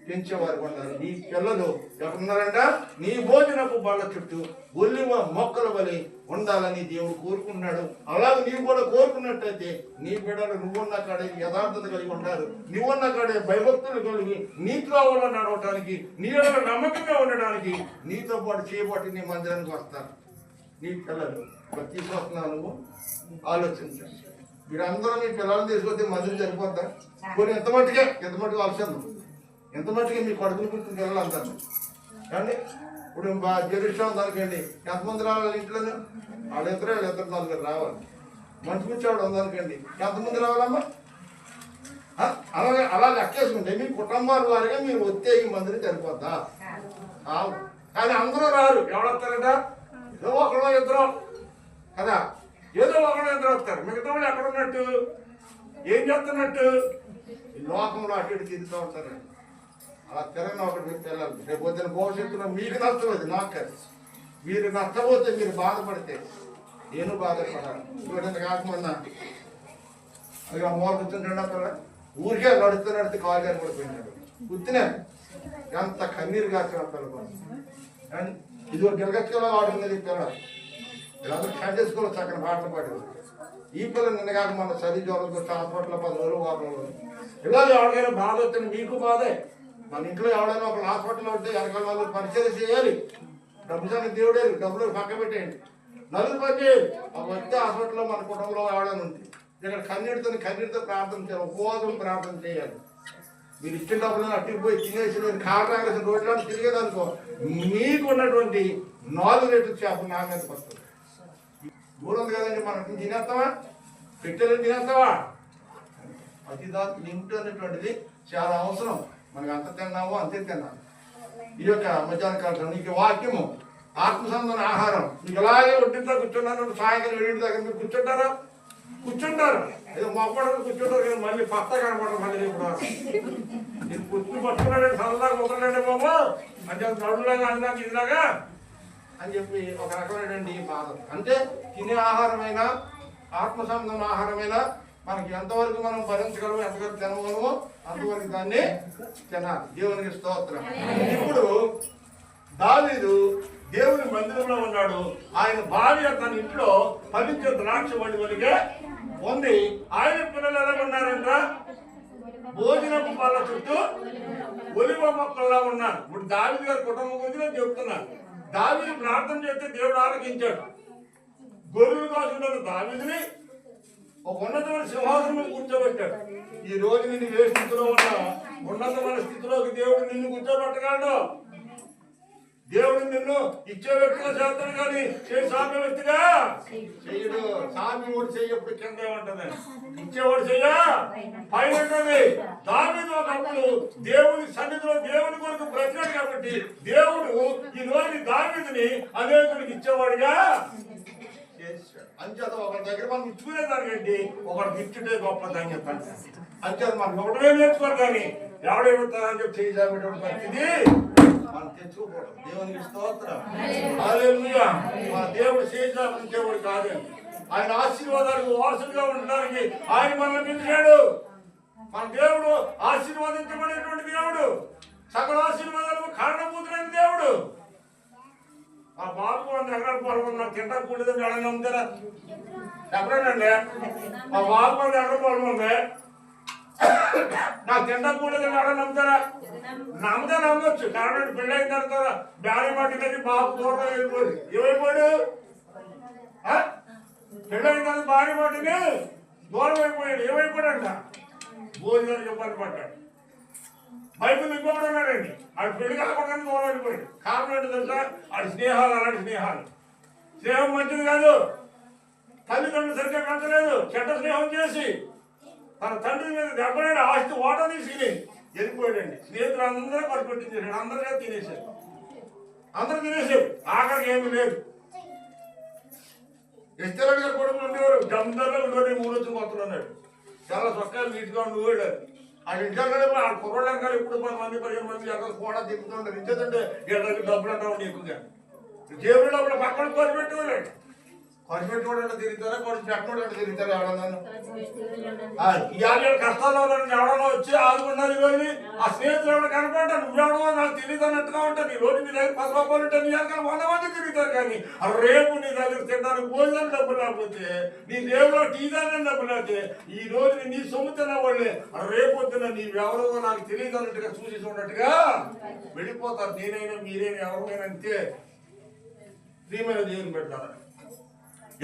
పెంచేవారు ఉన్నారు. నీ పిల్లలు ఎక్కడున్నారంట? నీ భోజనపు బళ్ళ చుట్టూ ఒలివ మొక్కల వలె ఉండాలని దేవుడు కోరుకున్నాడు. అలాగే నీవు కూడా కోరుకున్నట్టయితే నీ బిడ్డలు నువ్వున్న కాడే యథార్థత కలిగి ఉంటారు, నువ్వున్న కాడే భయభక్తులు కలిగి నీతో వల్ల నడవటానికి, నీ వల్ల నమ్మకంగా ఉండడానికి నీతో పాటు చేయబట్టి నీ మందిరానికి వస్తారు. నీ పిల్లలు తీసుకొస్తున్నావు, నువ్వు ఆలోచించండి. మీరందరూ మీ పిల్లల్ని తీసుకొస్తే మందిరం సరిపోద్దా? కొన్ని ఎంత మట్టుకు అవసరం, ఎంత మట్టుగా మీ కడుపుని పుట్టిన పిల్లలు అంటారు కానీ ఇప్పుడు జెరూసలేం దానికండి ఎంతమంది రావాలి ఇంట్లోనే? వాళ్ళిద్దరు 4 రావాలి. మంచి కూర్చోవడం ఉందనుకోండి, ఎంతమంది రావాలమ్మా? అలా లెక్కేసుకుంటే మీ కుటుంబాల వారిగా మీరు వచ్చే ఈ మందిరం సరిపోద్దా? కానీ అందరూ రారు. ఎవడొస్తారట? ఏదో ఒకడో ఇద్దరు కదా, ఏదో ఒకడో ఇద్దరు వస్తారు. మిగతా వాళ్ళు ఎక్కడ ఉన్నట్టు, ఏం చేస్తున్నట్టు? ఈ లోకంలో అటు ఇటు తిరుగుతూ ఉంటారు. అలా తిరగని ఒకటి మీరు పిల్లలు రేపు పొద్దున భవిష్యత్తులో మీకు నష్టపోతుంది, నాకు కాదు. మీరు నష్టపోతే మీరు బాధపడితే నేను బాధపడాలి. చూడండి, కాకుండా అది మోర కూర్చుంటున్నా పిల్ల ఊరికే నడుతూ కాలు గారి పడిపోయినాడు. గుర్తునే ఎంత కన్నీరు కాసిన పిల్లలు. అండ్ ఇది ఒక గిలగచ్చలో ఆడుతున్నది పిల్ల. వీళ్ళందరూ షాట్ చేసుకోవచ్చు అక్కడ పాటలు పాడేది. ఈ పిల్లలు నిన్న కాక మన చదివి జ్వరంతో హాస్పిటల్లో 10 రోజులు వారంలో ఇలా ఎవరికైనా బాధ వస్తుంది, మీకు బాధే. మన ఇంట్లో ఎవడైనా ఒక హాస్పిటల్లో ఉంటే వెనకాల వాళ్ళు పరిచయం చేయాలి. డబ్బు సంగతి దేవుడే, డబ్బులు పక్క పెట్టేయండి, నలుగురు పని చేయాలి. వచ్చే హాస్పిటల్లో మన కుటుంబంలో ఎవడైనా ఉంది, ఇక్కడ కన్నీటితో ప్రార్థన చేయాలి, ఉపవాసం ప్రార్థన చేయాలి. మీరు ఇచ్చిన డబ్బులను అట్టిపోయి తినేసి కాకరాసిన రోడ్లో తిరిగేదనుకో, మీకు ఉన్నటువంటి 4 రెట్లు చేప నా మీదకి వస్తుంది. దూరం ఉంది కదండి, మనకి తినేస్తావా? పెట్టెలు తినేస్తావా? ప్రతి దానికి లిమిట్ అనేటువంటిది చాలా అవసరం. మనకి అంత తిన్నామో అంతే తిన్నాము. ఈ యొక్క మధ్యాహ్న కాలం నీకు వాక్యము ఆత్మసంబంధ ఆహారం నీకు అలాగే ఒడ్డింతో కూర్చున్నాను. సాయంత్రం 7 దగ్గర మీరు కూర్చుంటారు ఏదో మొక్కడం కూర్చుంటారు కానీ మళ్ళీ పత్త కనపడరు. మళ్ళీ ఇప్పుడు నేను కూర్చుని పట్టుకున్నాడు సరదాగా కుదరండి బాబు అంటే గడువులాగా అందాక ఇదిలాగా అని చెప్పి ఒక రకమైనటువంటి బాధ. అంటే తినే ఆహారమైనా ఆత్మ సంబంధం ఆహారమైనా మనకి ఎంతవరకు మనం భరించగలమో, ఎంతవరకు తినగలమో అంతవరకు దాన్ని తినాలి. దేవునికి స్తోత్రం. ఇప్పుడు దావీదు దేవుని మందిరంలో ఉన్నాడు. ఆయన భార్య తన ఇంట్లో పవిత్ర ద్రాక్ష వడి వలిగే ఉంది. ఆయన పిల్లలు ఎలా ఉన్నారంట? భోజనపు పళ్ళ చుట్టూ ఒలివ మొక్కల్లా ఉన్నారు. ఇప్పుడు దావీదు గారి కుటుంబం గురించి నేను చెప్తున్నాను. దావీదు ప్రార్థన చేస్తే దేవుడు ఆలకించాడు. గొర్రెలు కాసుకున్న దావీదుని ఒక ఉన్నతమైన సింహాసనం కూర్చోబెట్టాడు. ఈ రోజు నిన్ను ఏ స్థితిలో ఉన్నా ఉన్నతమైన స్థితిలోకి దేవుడు నిన్ను కూర్చోబెట్టగలడు. దేవుడు నిన్ను ఇచ్చే వ్యక్తిగా చేస్తాడు కానీ సామె వ్యక్తిగా చెయ్యడు. సామి ఓడి చెయ్యప్పుడు కింద ఏమంటది, ఇచ్చేవాడు చెయ్య పైన ఉంటుంది. దావీదు ఒకప్పుడు దేవుని సన్నిధిలో దేవుని కొరకు బ్రతికాడు కాబట్టి దేవుడు ఈ రోజు దావీదుని అనేకుడికి ఇచ్చేవాడుగా అంచేత ఒకరి దగ్గర మనం ఇచ్చుకునేదానికంటే ఒకరికి ఇచ్చుటే గొప్పదని చెప్పండి. అంచేత మనం ఒకటే నేర్చుకోరు కానీ ఎవడేమిస్తారని చెప్పి చేయజాబెట్టే పరిస్థితి మనం తెచ్చుకోకూడదు. దేవునికి స్తోత్రం. హల్లెలూయా. మన దేవుడు చేయజాబించేవాడు కాదు. ఆయన ఆశీర్వాదాలకు వారసులుగా ఉండడానికి ఆయన మనల్ని పిలిచాడు. మన దేవుడు ఆశీర్వాదించబడేటువంటి దేవుడు, సకల ఆశీర్వాదాలకు కారణభూతులైన దేవుడు. ఆ బాబుకు 100 ఎకరాల పొలం ఉన్నా తింటాకు కూడదని ఎవరైనా ఉందారా? చెప్పలేనండి. మా బాబు 100 ఎకరాల పొలం ఉంది, నాకు తిండం కూడా ఎవరైనా నమ్ముతారా? నమ్మదా నమ్మొచ్చు. కాబట్టి పెళ్ళైన తర్వాత బ్యారీ పట్టినది బాబు దూరం వెళ్ళిపోయింది. ఏమైపోయాడు? పెళ్ళైన తర్వాత భార్య పట్టిని దూరం అయిపోయాడు. ఏమైపోయాడంట? భోజనానికి ఇబ్బంది పడ్డాడు. బైబిల్ ఇంకొకటి ఉన్నాడండి, ఆడు పెళ్లి కాకుండా దూరం అయిపోయాడు. కారణం ఏంటి తెలుసా? ఆడి స్నేహాలు అలాంటి స్నేహాలు. స్నేహం మంచిది కాదు. తల్లిదండ్రులు సరిగ్గా పెంచలేదు. చెడ్డ స్నేహం చేసి తన తండ్రి మీద దెబ్బలాడి ఆస్తి ఓట తీసుకుని వెళ్ళిపోయాడండి. స్నేహితులు అందరూ పట్టుపెట్టించాడు. అందరిగా తినేశారు. అందరూ తినేశారు. ఆఖరికి ఏమీ లేదు. ఎస్తేరాడు గారు కొడుకులు ఉండేవారు. జమదారులో ఉండేవారు. 3 వచ్చి మొత్తున్నాడు. చాలా చొక్కాలు నీట్గా ఉండేవాడు. ఆ ఇంట్లో ఆ కుర్రోళ్ళ గారు ఇప్పుడు 10 మంది 15 మంది అక్కడ కూడా తిప్పుతుంటారు. ఇంకేదంటే వీళ్ళకి డబ్బులు అంటా ఉండే ఎక్కువగా. జేబులో డబ్బులు పక్కన ఖర్చు పెట్టేవాళ్ళు. ఖర్చు పెట్టేవాడు తిరుగుతారా? ఖర్చు పెట్టినోడు తిరుగుతారా? ఎవడన్నాను ఇవాళ కష్టాల్లో ఎవడన్నా వచ్చి ఆదుకున్నారు. ఈరోజు ఆ స్నేహితులు ఎవరు కనపడ్డా నువ్వెవడో నాకు తెలియదు అన్నట్టుగా ఉంటాను. ఈ రోజు నీ దగ్గర 10 రూపాయలు ఉంటే నీ దగ్గర 100 మంది తిరుగుతారు. కానీ రేపు నీ దగ్గర తినడానికి భోజనం డబ్బులు లేకపోతే, నీ దేవులో టీ తాగని డబ్బులు లేకపోతే, ఈ రోజు నీ సొమ్ము తినవాళ్ళే రేపు వద్దున నీవెవరో నాకు తెలియదు అన్నట్టుగా చూసి చూడట్టుగా వెళ్ళిపోతారు. నేనైనా మీరైనా ఎవరైనా అంతే. ప్రియమైన దేవుని పెడతారు.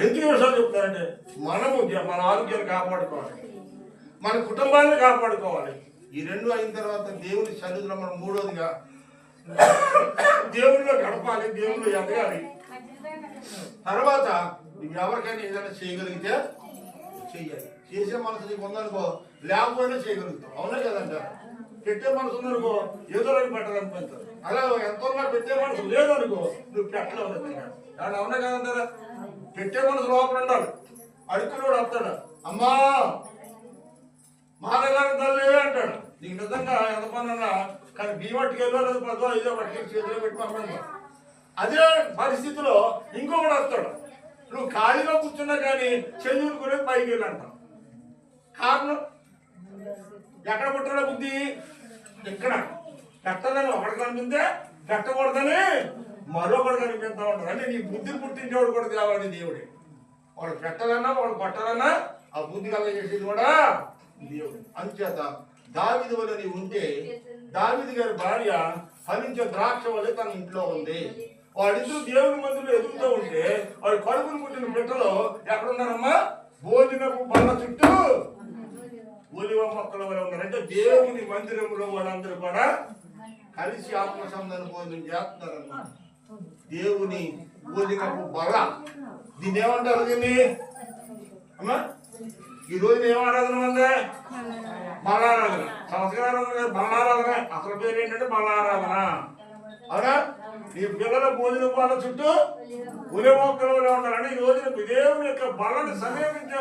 ఎందుకు విషయాలు చెప్తారంటే మనము మన ఆరోగ్యాన్ని కాపాడుకోవాలి, మన కుటుంబాన్ని కాపాడుకోవాలి. ఈ 2 అయిన తర్వాత దేవుని సన్నిధిలో మనం 3వదిగా దేవుడిలో గడపాలి, దేవుడిలో ఎదగాలి. తర్వాత నువ్వు ఎవరికైనా ఏదైనా చేయగలిగితే చెయ్యాలి. చేసే మనసు నీకు ఉందనుకో, లేకపోయినా చేయగలుగుతావు. అవునా కదంట? పెట్టే మనసు ఉందనుకో ఏదో రోజు పెట్టాలనిపిస్తారు. అలా ఎంతో పెట్టే మనసు లేదనుకో నువ్వు పెట్టలేవు. అవునా కదంటారా? పెట్టే మనసు లోపల ఉండాలి. అడుక్కున్నాడు వస్తాడు, అమ్మా మాదగారి తల్లి అంటాడు. నీకు నిజంగా ఎంత పని అన్నా కానీ బీవట్టుకు వెళ్ళలేదు 10 5 పట్టుకెళ్ళి చేతిలో పెట్టి పంపండి. అదే పరిస్థితిలో ఇంకొకటి వస్తాడు, నువ్వు ఖాళీగా కూర్చున్నా కానీ చెయ్యూరుకునే పైకి వెళ్ళంటావు. కారణం ఎక్కడ పుట్టాడో బుద్ధి? ఇక్కడ పెట్టదని ఒకటి కనిపిస్తే పెట్టకూడదని మరొకటి కనిపిస్తా ఉంటాడు. అంటే నీ బుద్ధి పుట్టించేవాడు కూడా తేవాడి దేవుడే. వాడు పెట్టాలన్నా వాడు కొట్టాలన్నా ఆ బుద్ధి కల చేసేది కూడా దేవుడు. అంచేత దావీదు వల్ల నీవు ఉంటే, దావీదు గారి భార్య ఫలించే ద్రాక్ష వల్లే తన ఇంట్లో ఉంది. వాడిద్దరు దేవుని మందిలో ఎదుగుతూ ఉంటే వాడు కడుపును పుట్టిన బిడ్డలో ఎక్కడున్నారమ్మా? భోజనపు బల్ల చుట్టూ ఒలివ మొక్కల వల్ల ఉన్నారు. అంటే దేవుని మందిరంలో వాళ్ళందరూ కూడా కలిసి ఆత్మ సంబంధం భోజనం చేస్తున్నారన్నమాట. దేవుని భోజనపు బల, దీన్ని ఏమంటారు? దీన్ని అమ్మా ఈ రోజున ఏం ఆరాధన ఉంది? బలారాధన. సంస్కారం బలారాధన. అసలు పేరు ఏంటంటే బలారాధన. అవునా? ఈ పిల్లల భోజన బల చుట్టూ ఉలి మొక్కల వల్ల ఉంటారంటే ఈ రోజున దేవుని యొక్క బలని సమీపించే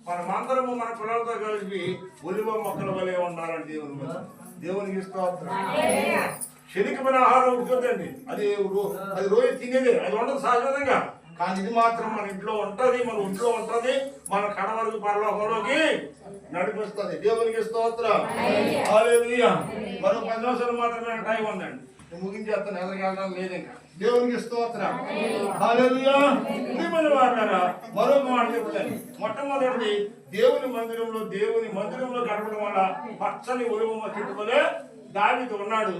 మనమందరము మన పిల్లలతో కలిసి ఒలివ మొక్కల వలె ఉండాలని దేవునికి స్తోత్రం. శనికమైన ఆహారం ఉంటుందండి, అది రోజు తినేది, అది ఉండదు సహజంగా. కానీ ఇది మాత్రం మన ఇంట్లో ఉంటది, మన ఒంట్లో ఉంటది, మన కడవరకు పరలోకంలోకి నడిపిస్తుంది. దేవునికి స్తోత్రం. హల్లెలూయా. మరో 10 నిమిషాలు మాత్రమే టైం ఉందండి, ముగించేస్తాను. ఎదరికి వెళ్ళడం లేదు ఇంకా. దేవునికి స్తోత్రం. హల్లెలూయా. మరొక మాట చెప్తాను. మొట్టమొదటిది దేవుని మందిరంలో గడపడం వల్ల పచ్చని ఒలివ చెట్టు వలె దావీదు ఉన్నాడు.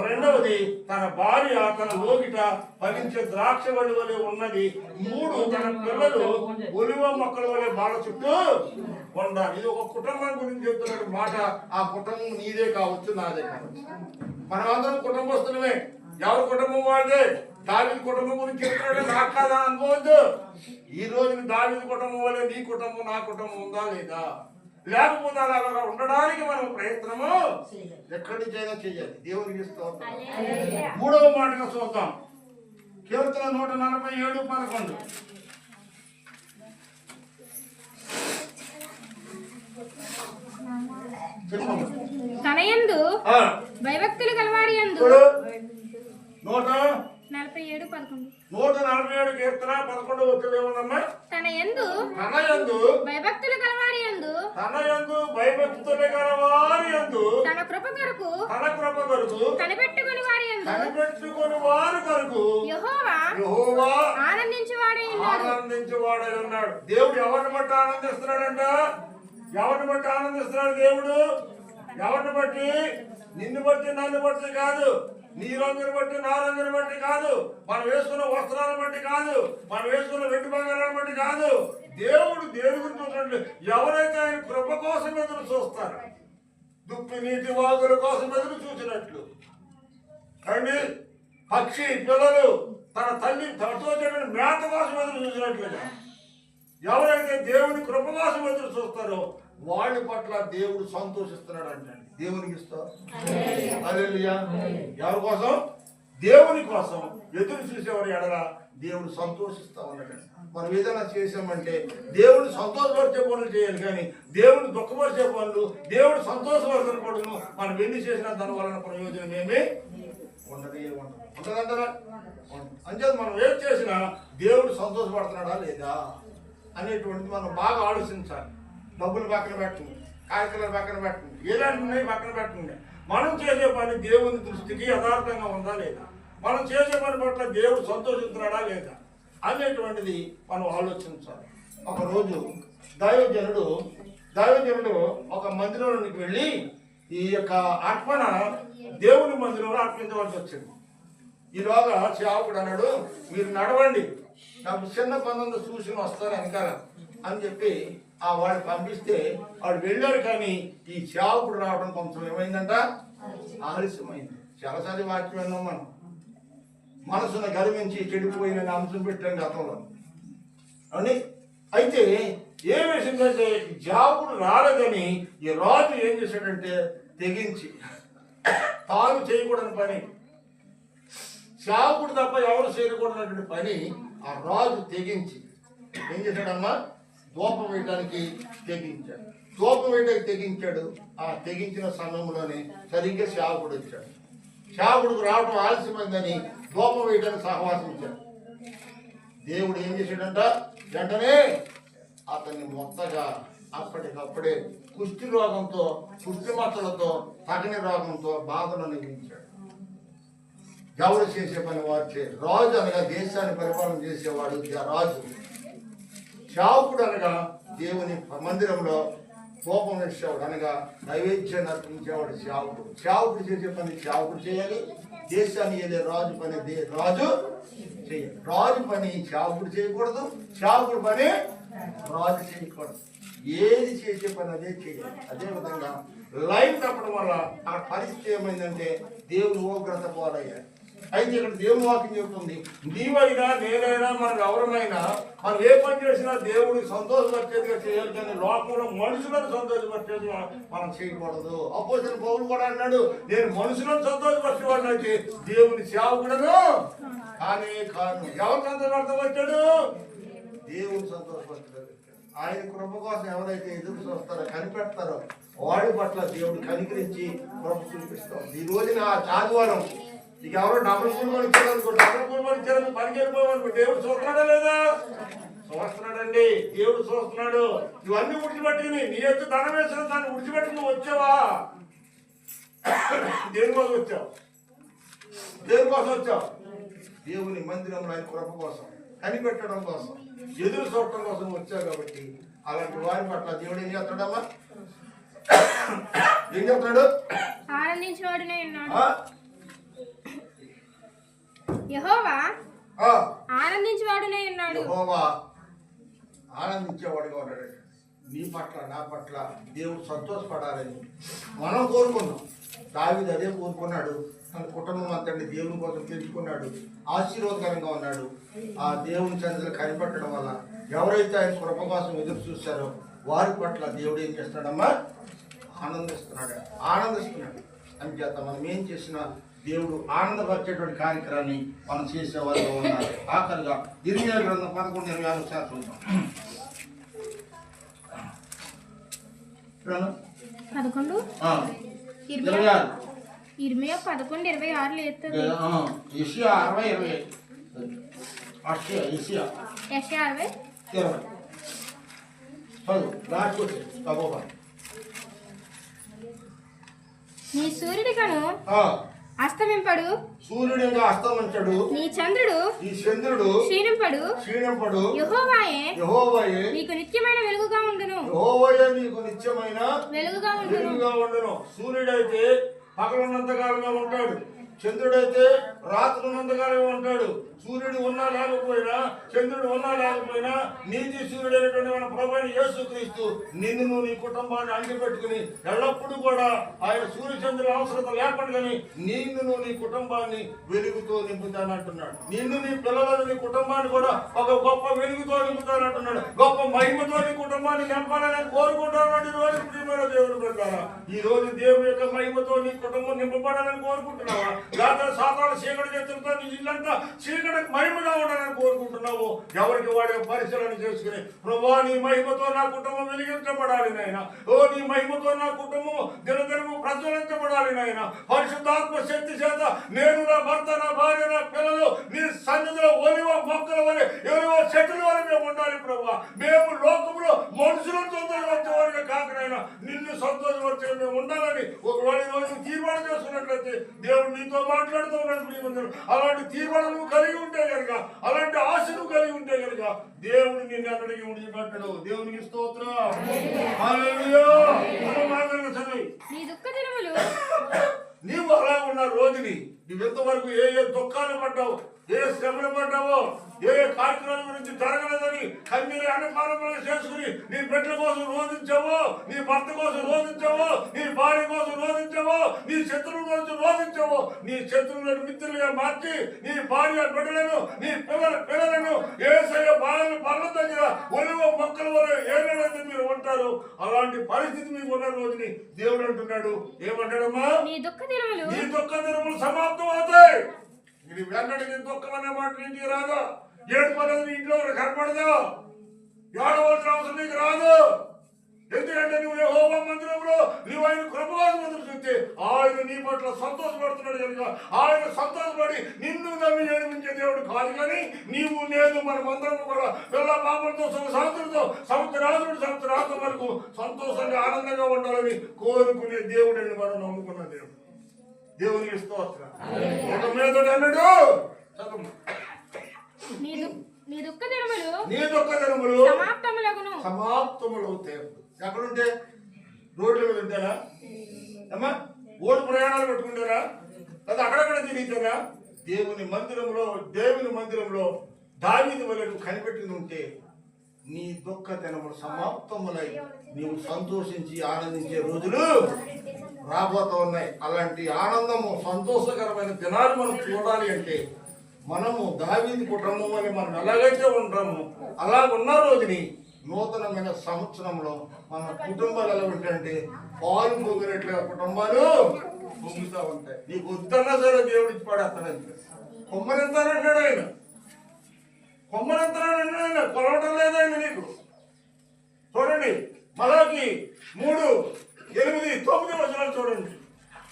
రెండవది తన భార్య తన లోగిట ఫలించే ద్రాక్ష వల్లి వలె ఉన్నది. 3 తన పిల్లలు ఒలివ మొక్కల వలె బాల చుట్టూ ఉండాలి. ఇది ఒక కుటుంబం గురించి చెప్తున్న మాట. ఆ కుటుంబం నీదే కావచ్చు, నాదే కావచ్చు. మనమందరం కుటుంబస్తులమే. ఎవరి కుటుంబం వాళ్ళే. దావీదు కుటుంబం గురించి చెప్తున్నాడే, నాకు కాదా అనుకోవద్దు. ఈ రోజు దావీదు కుటుంబం వల్లే నీ కుటుంబం నా కుటుంబం ఉందా లేదా? లేకపోతే అలాగా ఉండడానికి మనం ప్రయత్నము ఎక్కడి నుంచి అయినా చేయాలి. దేవునికి స్తోత్రం. 3వ మాటగా చూద్దాం. కీర్తన 147:11. తనయందు భయభక్తులు గలవారి యందు 147 కీర్తన 11వ వచనం ఏముందమ్మా? తనయందు భయభక్తులు గలవారి యందు తన కృప కొరకు కనిపెట్టుకుని వారి కొరకు యెహోవా ఆనందించువాడై ఉన్నాడు. దేవుడు ఎవరిని బట్టి ఆనందిస్తున్నాడంట? ఎవరిని బట్టి ఆనందిస్తున్నాడు దేవుడు? ఎవరిని బట్టి? నిన్ను బట్టి నన్ను బట్టి కాదు, నీ రంగుని బట్టి నా రంగుని బట్టి కాదు, మనం వేసుకున్న వస్త్రాలను బట్టి కాదు, మనం వేసుకున్న వెండి బంగారాలను బట్టి కాదు. దేవుడు దేని గురించి చూసినట్లు ఎవరైతే ఆయన కృప కోసం ఎదురు చూస్తారు, దుప్పి నీటి వాగుల కోసం ఎదురు చూసినట్లు అండి, పక్షి పిల్లలు తన తల్లి తనతో చేయడం మేత కోసం ఎదురు చూసినట్లుగా ఎవరైతే దేవుని కృప కోసం ఎదురు చూస్తారో వాళ్ళ పట్ల దేవుడు సంతోషిస్తున్నాడు అంటే దేవునికి ఇస్తా. హల్లెలూయా. ఎవరి కోసం? దేవుని కోసం ఎదురు చూసేవారు ఎడల దేవుడు సంతోషిస్తా ఉన్నాడు. మనం ఏదైనా చేసామంటే దేవుడు సంతోషపరిచే పనులు చేయాలి, కానీ దేవుడు దుఃఖపరిచే పనులు, దేవుడు సంతోషపరిచిన పనులు మనం ఎన్ని చేసినా దాని వలన ప్రయోజనం ఏమీ ఉంటుందంటారా? అంచేది మనం ఏం చేసినా దేవుడు సంతోషపడుతున్నాడా లేదా అనేటువంటిది మనం బాగా ఆలోచించాలి. డబ్బులు పక్కన పెట్టండి, కార్యక్రమాలు పక్కన పెట్టండి, ఏలాంటివి పక్కన పెట్టండి. మనం చేసే పని దేవుని దృష్టికి యథార్థంగా ఉందా లేదా, మనం చేసే పని పట్ల దేవుడు సంతోషిస్తున్నాడా లేదా అనేటువంటిది మనం ఆలోచించాలి. ఒకరోజు దైవజనుడు ఒక మందిరంలోనికి వెళ్ళి ఈ యొక్క అర్పణ దేవుని మందిరంలో అర్పించవలసి వచ్చింది. ఈలోగా సేవకుడు అన్నాడు, మీరు నడవండి, నాకు చిన్న పనుందో చూసి వస్తాను వెనకాల అని చెప్పి ఆ వాడు పంపిస్తే వాడు వెళ్ళారు. కానీ ఈ సేవకుడు రావడం కొంచెం ఏమైందంట, ఆలస్యమైంది. చాలాసార్లు వాక్యం విన్నాం మనం. మనసును గర్వించి చెడిపోయిన అంశం పెట్టాం గతంలో అని. అయితే ఏం వేసిందంటే సేవకుడు రాలేదని ఈ రాజు ఏం చేశాడంటే తెగించి తాను చేయకూడని పని, సేవకుడు తప్ప ఎవరు చేయకూడనటువంటి పని ఆ రాజు తెగించి ఏం చేశాడమ్మా, ధూపం వేయడానికి తెగించాడు. ధూపం వేయడానికి తెగించాడు. ఆ తెగించిన సమయంలోనే సరిగ్గా సేవకుడు వచ్చాడు. సేవకుడికి రావడం ఆలస్యమైందని ధూపం వేయడానికి సహవాసించాడు. దేవుడు ఏం చేశాడంట, వెంటనే అతన్ని మొత్తగా అప్పటికప్పుడే కుష్టి రోగంతో, కుష్టి మచ్చలతో, తగని రోగంతో బాధలు అనుభవించాడు. ఎవరు చేసే పని వారు చేయరు. రాజు అనగా దేశాన్ని పరిపాలన చేసేవాడు రాజు. సేవకుడు అనగా దేవుని మందిరంలో కోపం వేసేవాడు, అనగా నైవేద్యాన్ని అర్పించేవాడు సేవకుడు. సేవకుడు చేసే పని సేవకుడు చేయాలి, దేశాన్ని ఏదే రాజు పని రాజు చేయాలి. రాజు పని సేవకుడు చేయకూడదు, సేవకుడు పని రాజు చేయకూడదు. ఏది చేసే పని అదే చేయాలి. అదేవిధంగా లైన్ తప్పడం వల్ల ఆ పరిస్థితి ఏమైందంటే దేవుని ఉగ్రత పోలయ్యారు. అయితే ఇక్కడ దేవుని వాక్యం చెబుతుంది, నీవైనా నేనైనా మనం ఎవరమైనా మనం ఏ పని చేసినా దేవుడికి సంతోషపరిచేదిగా చేయాలి, కానీ లోకంలో మనుషులను సంతోషపరిచేది మనం చేయకూడదు. అపోస్తలుడైన పౌలు కూడా అన్నాడు, నేను మనుషులను సంతోషపరిచేవాడిని అయితే దేవుని సేవకుడను కానీ కాను. ఎవరు సంతోషపడతాడు? దేవుని సంతోషపరుస్తాడు. ఆయన కృప కోసం ఎవరైతే ఎదురు చూస్తారో, కనిపెడతారో వాడి పట్ల దేవుడు కనికరించి కృప చూపిస్తాం. ఈ రోజున ఆదివారం ఇక ఎవరో డబ్బులు కూడుకొని ఇచ్చారనుకో, డబ్బులు కూడుకొని ఇచ్చారని పనికి వెళ్ళిపోవనుకో, దేవుడు చూస్తున్నాడా లేదా? చూస్తున్నాడండి, దేవుడు చూస్తున్నాడు. ఇవన్నీ విడిచిపెట్టి నీ యొక్క ధనం వేసిన దాన్ని విడిచిపెట్టి నువ్వు వచ్చావా? దేనికోసం వచ్చావు? దేనికోసం వచ్చావు? దేవుని మందిరంలో ఆయన కృప కోసం, కనిపెట్టడం కోసం, ఎదురు చూడటం కోసం వచ్చావు. కాబట్టి అలాంటి వారి పట్ల దేవుడు ఏం చేస్తాడమ్మా? ఏం చెప్తాడు? ఆనందించేవాడునే ఉన్నాడు. యెహోవా ఆనందించేవాడునే ఉన్నాడు. యెహోవా ఆనందించేవాడుగా ఉన్నాడు. నీ పట్ల నా పట్ల దేవుడు సంతోషపడాలని మనం కోరుకున్నాం. దావీదు అదే కోరుకున్నాడు. తన కుటుంబం అంతటి దేవుని కోసం తెలుసుకున్నాడు, ఆశీర్వాదకరంగా ఉన్నాడు. ఆ దేవుని సన్నిధిలో కనిపెట్టడం వల్ల ఎవరైతే ఆయన కృప కోసం ఎదురు చూస్తారో వారి పట్ల దేవుడు ఏం చేస్తున్నాడమ్మా? ఆనందిస్తున్నాడు. అంచేత మనం ఏం చేసినా దేవుడు ఆనందపరిచేటువంటి కార్యక్రమాన్ని మనం చేసేవాళ్ళు ఉన్నారు. ఆఖరిగా ఇర్మియా గ్రంథం 11:26 చూద్దాం. 11:26 లేదు. యెషయా 60:20. యెషయా 60:20. నీ సూర్యుడికను అస్తమింపడు, సూర్యుడిగా అస్తమించడు, నీ చంద్రుడు క్షీణింపడు. యెహోవాయే నీకు నిత్యమైన వెలుగుగా ఉండును. యెహోవాయే నీకు నిత్యమైన వెలుగుగా ఉండును. వెలుగుగా ఉండును. సూర్యుడైతే పగలున్నంత కాలంగా ఉంటాడు, చంద్రుడైతే రాత్రి ఉన్నంతకాలంగా ఉంటాడు. సూర్యుడు ఉన్నా లేకపోయినా, చంద్రుడు ఉన్నా లేకపోయినా, నీతి సూర్యుడైనటువంటి మన ప్రభువైన యేసుక్రీస్తు నిన్ను నీ కుటుంబాన్ని అంటిపెట్టుకుని ఎల్లప్పుడూ కూడా ఆయన సూర్య చంద్రుల అవసరత లేకుండానే నిన్ను నీ కుటుంబాన్ని వెలుగుతో నింపుతానంటున్నాడు. నిన్ను నీ పిల్లలను నీ కుటుంబాన్ని కూడా ఒక గొప్ప వెలుగుతో నింపుతానంటున్నాడు. గొప్ప మహిమతో నీ కుటుంబాన్ని నింపాలని కోరుకుంటున్నాడు. ఈ రోజు ప్రియమైన దేవుడు బిడ్డలారా, ఈ రోజు దేవుని యొక్క మహిమతో నీ కుటుంబం నింపబడాలని కోరుకుంటున్నావా? లేదా సాతాను చీకటి చేతులతో నీ ఇల్లంతా చీకటి మహిమగా ఉండాలని కోరుకుంటున్నావు? ఎవరికి వాడి పరిశీలన చేసుకుని, ప్రభువా నీ మహిమతో నా కుటుంబం వెలిగించబడాలి నాయన. ఓ నీ మహిమతో నా కుటుంబం దినదినము ప్రజ్వలించబడాలి నాయన. పరిశుద్ధాత్మ శక్తి చేత నేను, నా భర్త, నా భార్య, నా పిల్లలు నీ సన్నిధిలో ఒలివ మొక్కల వలె, ఒలివ చెట్ల వలె మేము ఉండాలి ప్రభువా. మేము లోకంలో మనుషులను సంతోషపరిచేవారిగా కాకనైనా నిన్ను సంతోషపరిచే మేము ఉండాలని ఒకవేళ ఈ రోజు తీర్మానం చేసుకున్నట్లయితే దేవుడు నీతో మాట్లాడుతూ ఉన్నాడు. అలాంటి తీర్మానం కలిగి ఉంటే కనుక, అలాంటి ఆశను కలిగి ఉంటే కనుక దేవుడు నిన్ను అక్కడికి విడిచిపెట్టడు. దేవునికి స్తోత్రం. హల్లెలూయా. నీ దుఃఖ దినములు నీవు అలా ఉన్న రోజుని నువ్వెంతవరకు ఏ ఏ దుఃఖాలు పడ్డావు, ఏ శ్రమలు పడ్డావో, ఏ కార్యక్రమాల గురించి జరగలేదని కన్నీరు అనుమానములు చేసుకుని నీ బిడ్డల కోసం రోధించావో, నీ భర్త కోసం రోధించావో, నీ భార్య కోసం రోధించావో, నీ శత్రువుల కోసం రోధించావో, నీ శత్రువులను మిత్రులుగా మార్చి నీ భార్య బిడ్డలను, నీ పిల్లలను ఏసయ్య బాలను పళ్ళ దగ్గర ఒలివ మొక్కల వల్ల ఏదైతే మీరు ఉంటారు. అలాంటి పరిస్థితి మీకు ఉన్న రోజుని దేవుడు అంటున్నాడు. ఏమంటాడమ్మా? నీ దుఃఖ దినములు సమాప్తం అవుతాయి. ఇది వెంటనే నీ దుఃఖం అనే మాట ఇంటికి రాదు. ఏడుపు అనేది ఇంట్లో కనపడదు. ఏడవలసిన అవసరం నీకు రాదు. ఎందుకంటే నువ్వు యెహోవా మందిరంలో నువ్వు ఆయన కృపవాసం చూస్తే ఆయన నీ పట్ల సంతోషపడుతున్నాడు కనుక ఆయన సంతోషపడి నిన్ను నమ్మి ఏడిపించే దేవుడు కాదు. కానీ నీవు నేను మనమందరం కూడా పిల్ల పాపలతో సంవత్సరాత్మ వరకు సంతోషంగా ఆనందంగా ఉండాలని కోరుకునే దేవుడు అని మనం నమ్ముకున్న దేవుడు. దేవునికి స్తోత్రం. ఒక మీద అన్నాడు, నీ దుఃఖ దినములు సమాప్తములవుతాయి. ఎక్కడుంటే రోడ్ల మీద ఉంటారా అమ్మా? ఓటు ప్రయాణాలు పెట్టుకుంటారా? లేదా అక్కడక్కడ తిరుగుతారా? దేవుని మందిరంలో దావీదు వలె నువ్వు కనిపెట్టుకుని ఉంటే నీ దుఃఖ దినములు సమాప్తములై నీవు సంతోషించి ఆనందించే రోజులు రాబోతూ ఉన్నాయి. అలాంటి ఆనందము, సంతోషకరమైన దినాలు మనం చూడాలి అంటే మనము దావీదు కుటుంబం అని మనం ఎలాగైతే ఉంటాము అలా ఉన్న రోజుని నూతనమైన సంవత్సరంలో మన కుటుంబాలు ఎలా ఉంటాయంటే పాలు పొంగినట్లుగా కుటుంబాలు పొంగుతూ ఉంటాయి. నీకు వద్దన్నా సరే దేవుడికి పడేస్తాడంటే కొమ్మనంతానంటాడు ఆయన. కొమ్మనంతానంటాడు ఆయన. కొలవటం లేదాయన నీకు. చూడండి మలాకి 3:8, 9 చూడండి.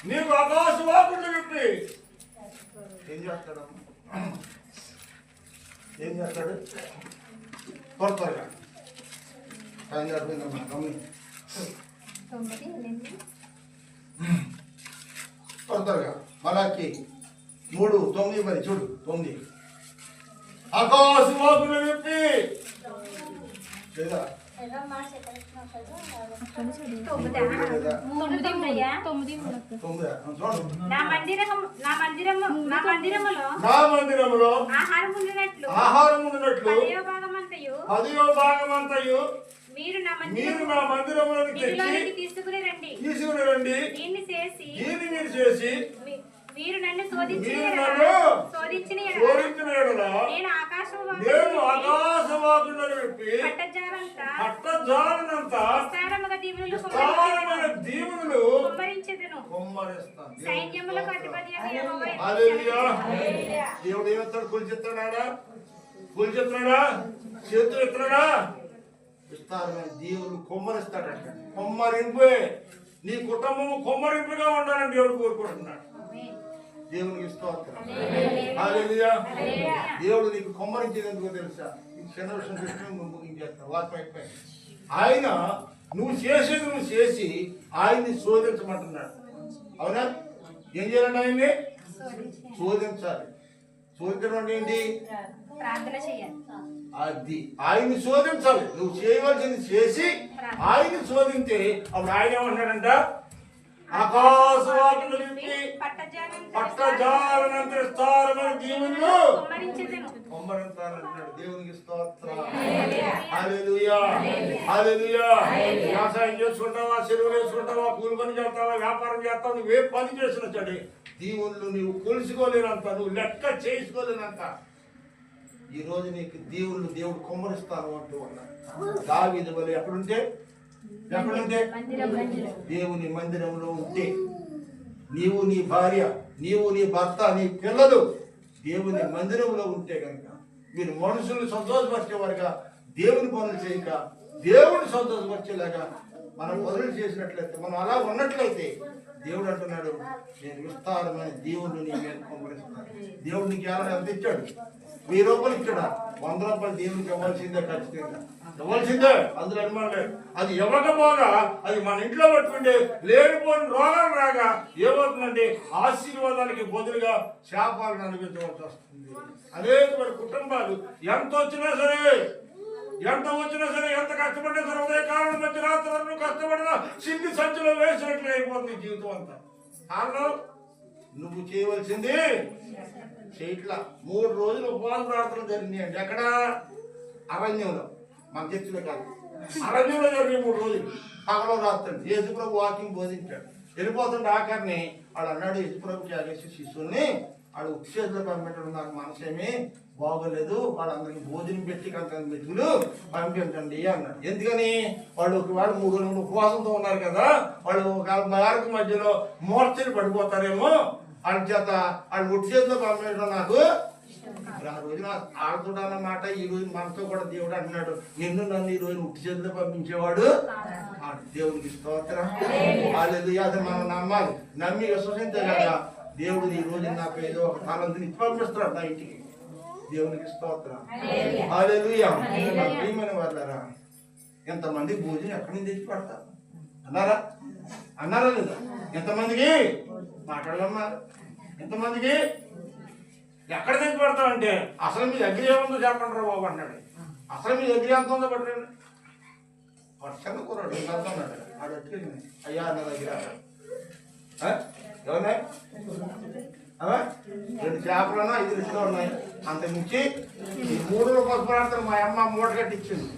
నీకు ఆకాశ వాకులు చెప్పి ఏం చేస్తాడు? త్వరగా త్వరగా మలాకి 3:9 చూడు. 9 ఆకాశ వాకులు చెప్పి లేదా నా మందిరములో ఆహారం ఉండినట్లు 10వ భాగమంతయు మీరు నా మందిరములోకి తీసుకుని రండి. దీన్ని మీరు చేసి మీరు నన్ను శోధించిన నేను ఆకాశవాకులను విప్పి పట్టజాలనంతా దీవులు సైన్యములకు అధిపతి దేవుడు ఏమవుతాడు? కూల్చెత్తాడా? చేతులు ఎత్తాడా? విస్తారమైన దేవుడు కొమ్మరిస్తాడంట. కొమ్మరింపే నీ కుటుంబము కొమ్మరింపుగా ఉండాలని దేవుడు కోరుకుంటున్నాడు. దేవునికి స్తోత్రం. హల్లెలూయా. దేవుడు నీకు కొమ్మరించేది ఎందుకో తెలుసా? ఈ చిన్న విషయం దృష్టి ముగించేస్తాను. వాక్యం ఆయన నువ్వు చేసి ఆయన్ని శోధించమంటున్నాడు. అవునా? ఏం చేయాలండి? ఆయన్ని శోధించాలి. శోధించడం అంటే ఏంటి? ప్రార్థన చేయాలి. అది ఆయన్ని శోధించాలి. నువ్వు చేయవలసింది చేసి ఆయన్ని శోధించి అప్పుడు ఆయన ఏమంటాడంట, ఆకాశవాకులు విప్పి పట్టజాలనంత విస్తారమైన దీవులు కుమ్మరించాలంటాడు. దేవునికి స్తోత్రం. హల్లెలూయా, హల్లెలూయా. వ్యవసాయం చేసుకుంటావా, చెరువులు వేసుకుంటావా, కూలి పని చేస్తావా, వ్యాపారం చేస్తావా, నువ్వే పని చేసిన చెడు దీవుళ్ళు నువ్వు కొలుసుకోలేనంత, నువ్వు లెక్క చేసుకోలేనంత ఈ రోజు నీకు దీవుళ్ళు దేవుడు కుమ్మరిస్తాను అంటూ ఉన్నాడు. దావీదు వలె ఎక్కడుంటే దేవుని మందిరంలో ఉంటే, నీవు నీ భార్య, నీవు నీ భర్త, నీ పిల్లలు దేవుని మందిరంలో ఉంటే కనుక మీరు మనుషుల్ని సంతోషపరిచేవారుగా దేవుని పనులు చేయక దేవుని సంతోషపరిచేలాగా మనం పనులు చేసినట్లయితే, మనం అలా ఉన్నట్లయితే దేవుడు అంటున్నాడు, నేను విస్తారమైన దేవుడు నీ మీద కుమ్మరిస్తున్నాను. దేవుడు నీకు ఎంత ఇచ్చాడు? 1000 రూపాయలు ఇచ్చాడా? 100 రూపాయలు దేవునికి ఇవ్వాల్సిందే, ఖచ్చితంగా ఇవ్వాల్సిందే, అందులో అనుమానం లేదు. అది ఇవ్వకపోగా అది మన ఇంట్లో పట్టుకుంటే లేనిపోని రోగాలు రాగా ఏమవుతుందంటే ఆశీర్వాదానికి బదులుగా శాపాలను అనుభవించవలసి వస్తుంది. అనేక మంది కుటుంబాలు ఎంత వచ్చినా సరే, ఎంత కష్టపడినా సరే, ఉదయకాలం మధ్య రాత్రి వరకు కష్టపడినా సిద్ధి సంచిలో వేసినట్లు అయిపోతుంది జీవితం అంతా. కారణం నువ్వు చేయవలసింది చేయట్లా. 3 రోజులు ఉపవాస ప్రార్థనలు జరిగినాయండి. ఎక్కడ? అరణ్యంలో. మన చర్చిలో కాదు, అరణ్యంలో జరిగిన 3 రోజులు పగలో రాత్రి యేసుప్రభు వాక్యం బోధించాడు. వెళ్ళిపోతుంటే ఆఖరిని వాడు అన్నాడు, యేసుప్రభుకి ఆగేసి శిష్యుల్ని వాడు ఉచ్చేతులో పంపించడం నాకు మనసేమీ బాగోలేదు, వాళ్ళందరికీ భోజనం పెట్టి కొంత మెతుకులు పంపించండి అన్నాడు. ఎందుకని? వాళ్ళు 3 రోజులు ఉపవాసంతో ఉన్నారు కదా, వాళ్ళు ఒక మార్గ మధ్యలో మూర్ఛలు పడిపోతారేమో, వాళ్ళ చేత వాళ్ళు ఉట్టి చేతిలో పంపించడం నాకు ఆ రోజున ఆడుతున్నమాట. ఈ రోజు మనతో కూడా దేవుడు అంటున్నాడు, నన్ను ఈ రోజు ఉట్టి చేతిలో పంపించేవాడు దేవునికి స్తోత్రం. హల్లెలూయా. అది మనం నమ్మాలి, నమ్మి విశ్వసించే కదా దేవుడు ఈ రోజు నాకు ఏదో ఒక తాళంతుని పంపిస్తున్నాడు నా ఇంటికి. దేవునికి స్తోత్రం. హల్లెలూయా. ప్రియమైన వాళ్ళారా, ఎంతమంది భోజనం ఎక్కడి నుంచి తెచ్చి పడతారు అన్నారా లేదా? ఎంతమందికి మాట్లాడమ్మా, ఎంతమందికి ఎక్కడ తెచ్చి పెడతామంటే అసలు మీ దగ్గర ఏముందో చెప్పండి రా బాబు అన్నాడు. అసలు మీ దగ్గర ఎంత ఉందో పట్టండి. వర్షంగా కూరాడు అన్నాడు. ఆడు వచ్చేసింది, అయ్యా నా దగ్గర ఎవరినాయి 2 చేపలను 5 రుచులు ఉన్నాయి. అంతకుమించి ఈ 3 రూపాయల పదార్థాలు మా అమ్మ మూట కట్టించింది.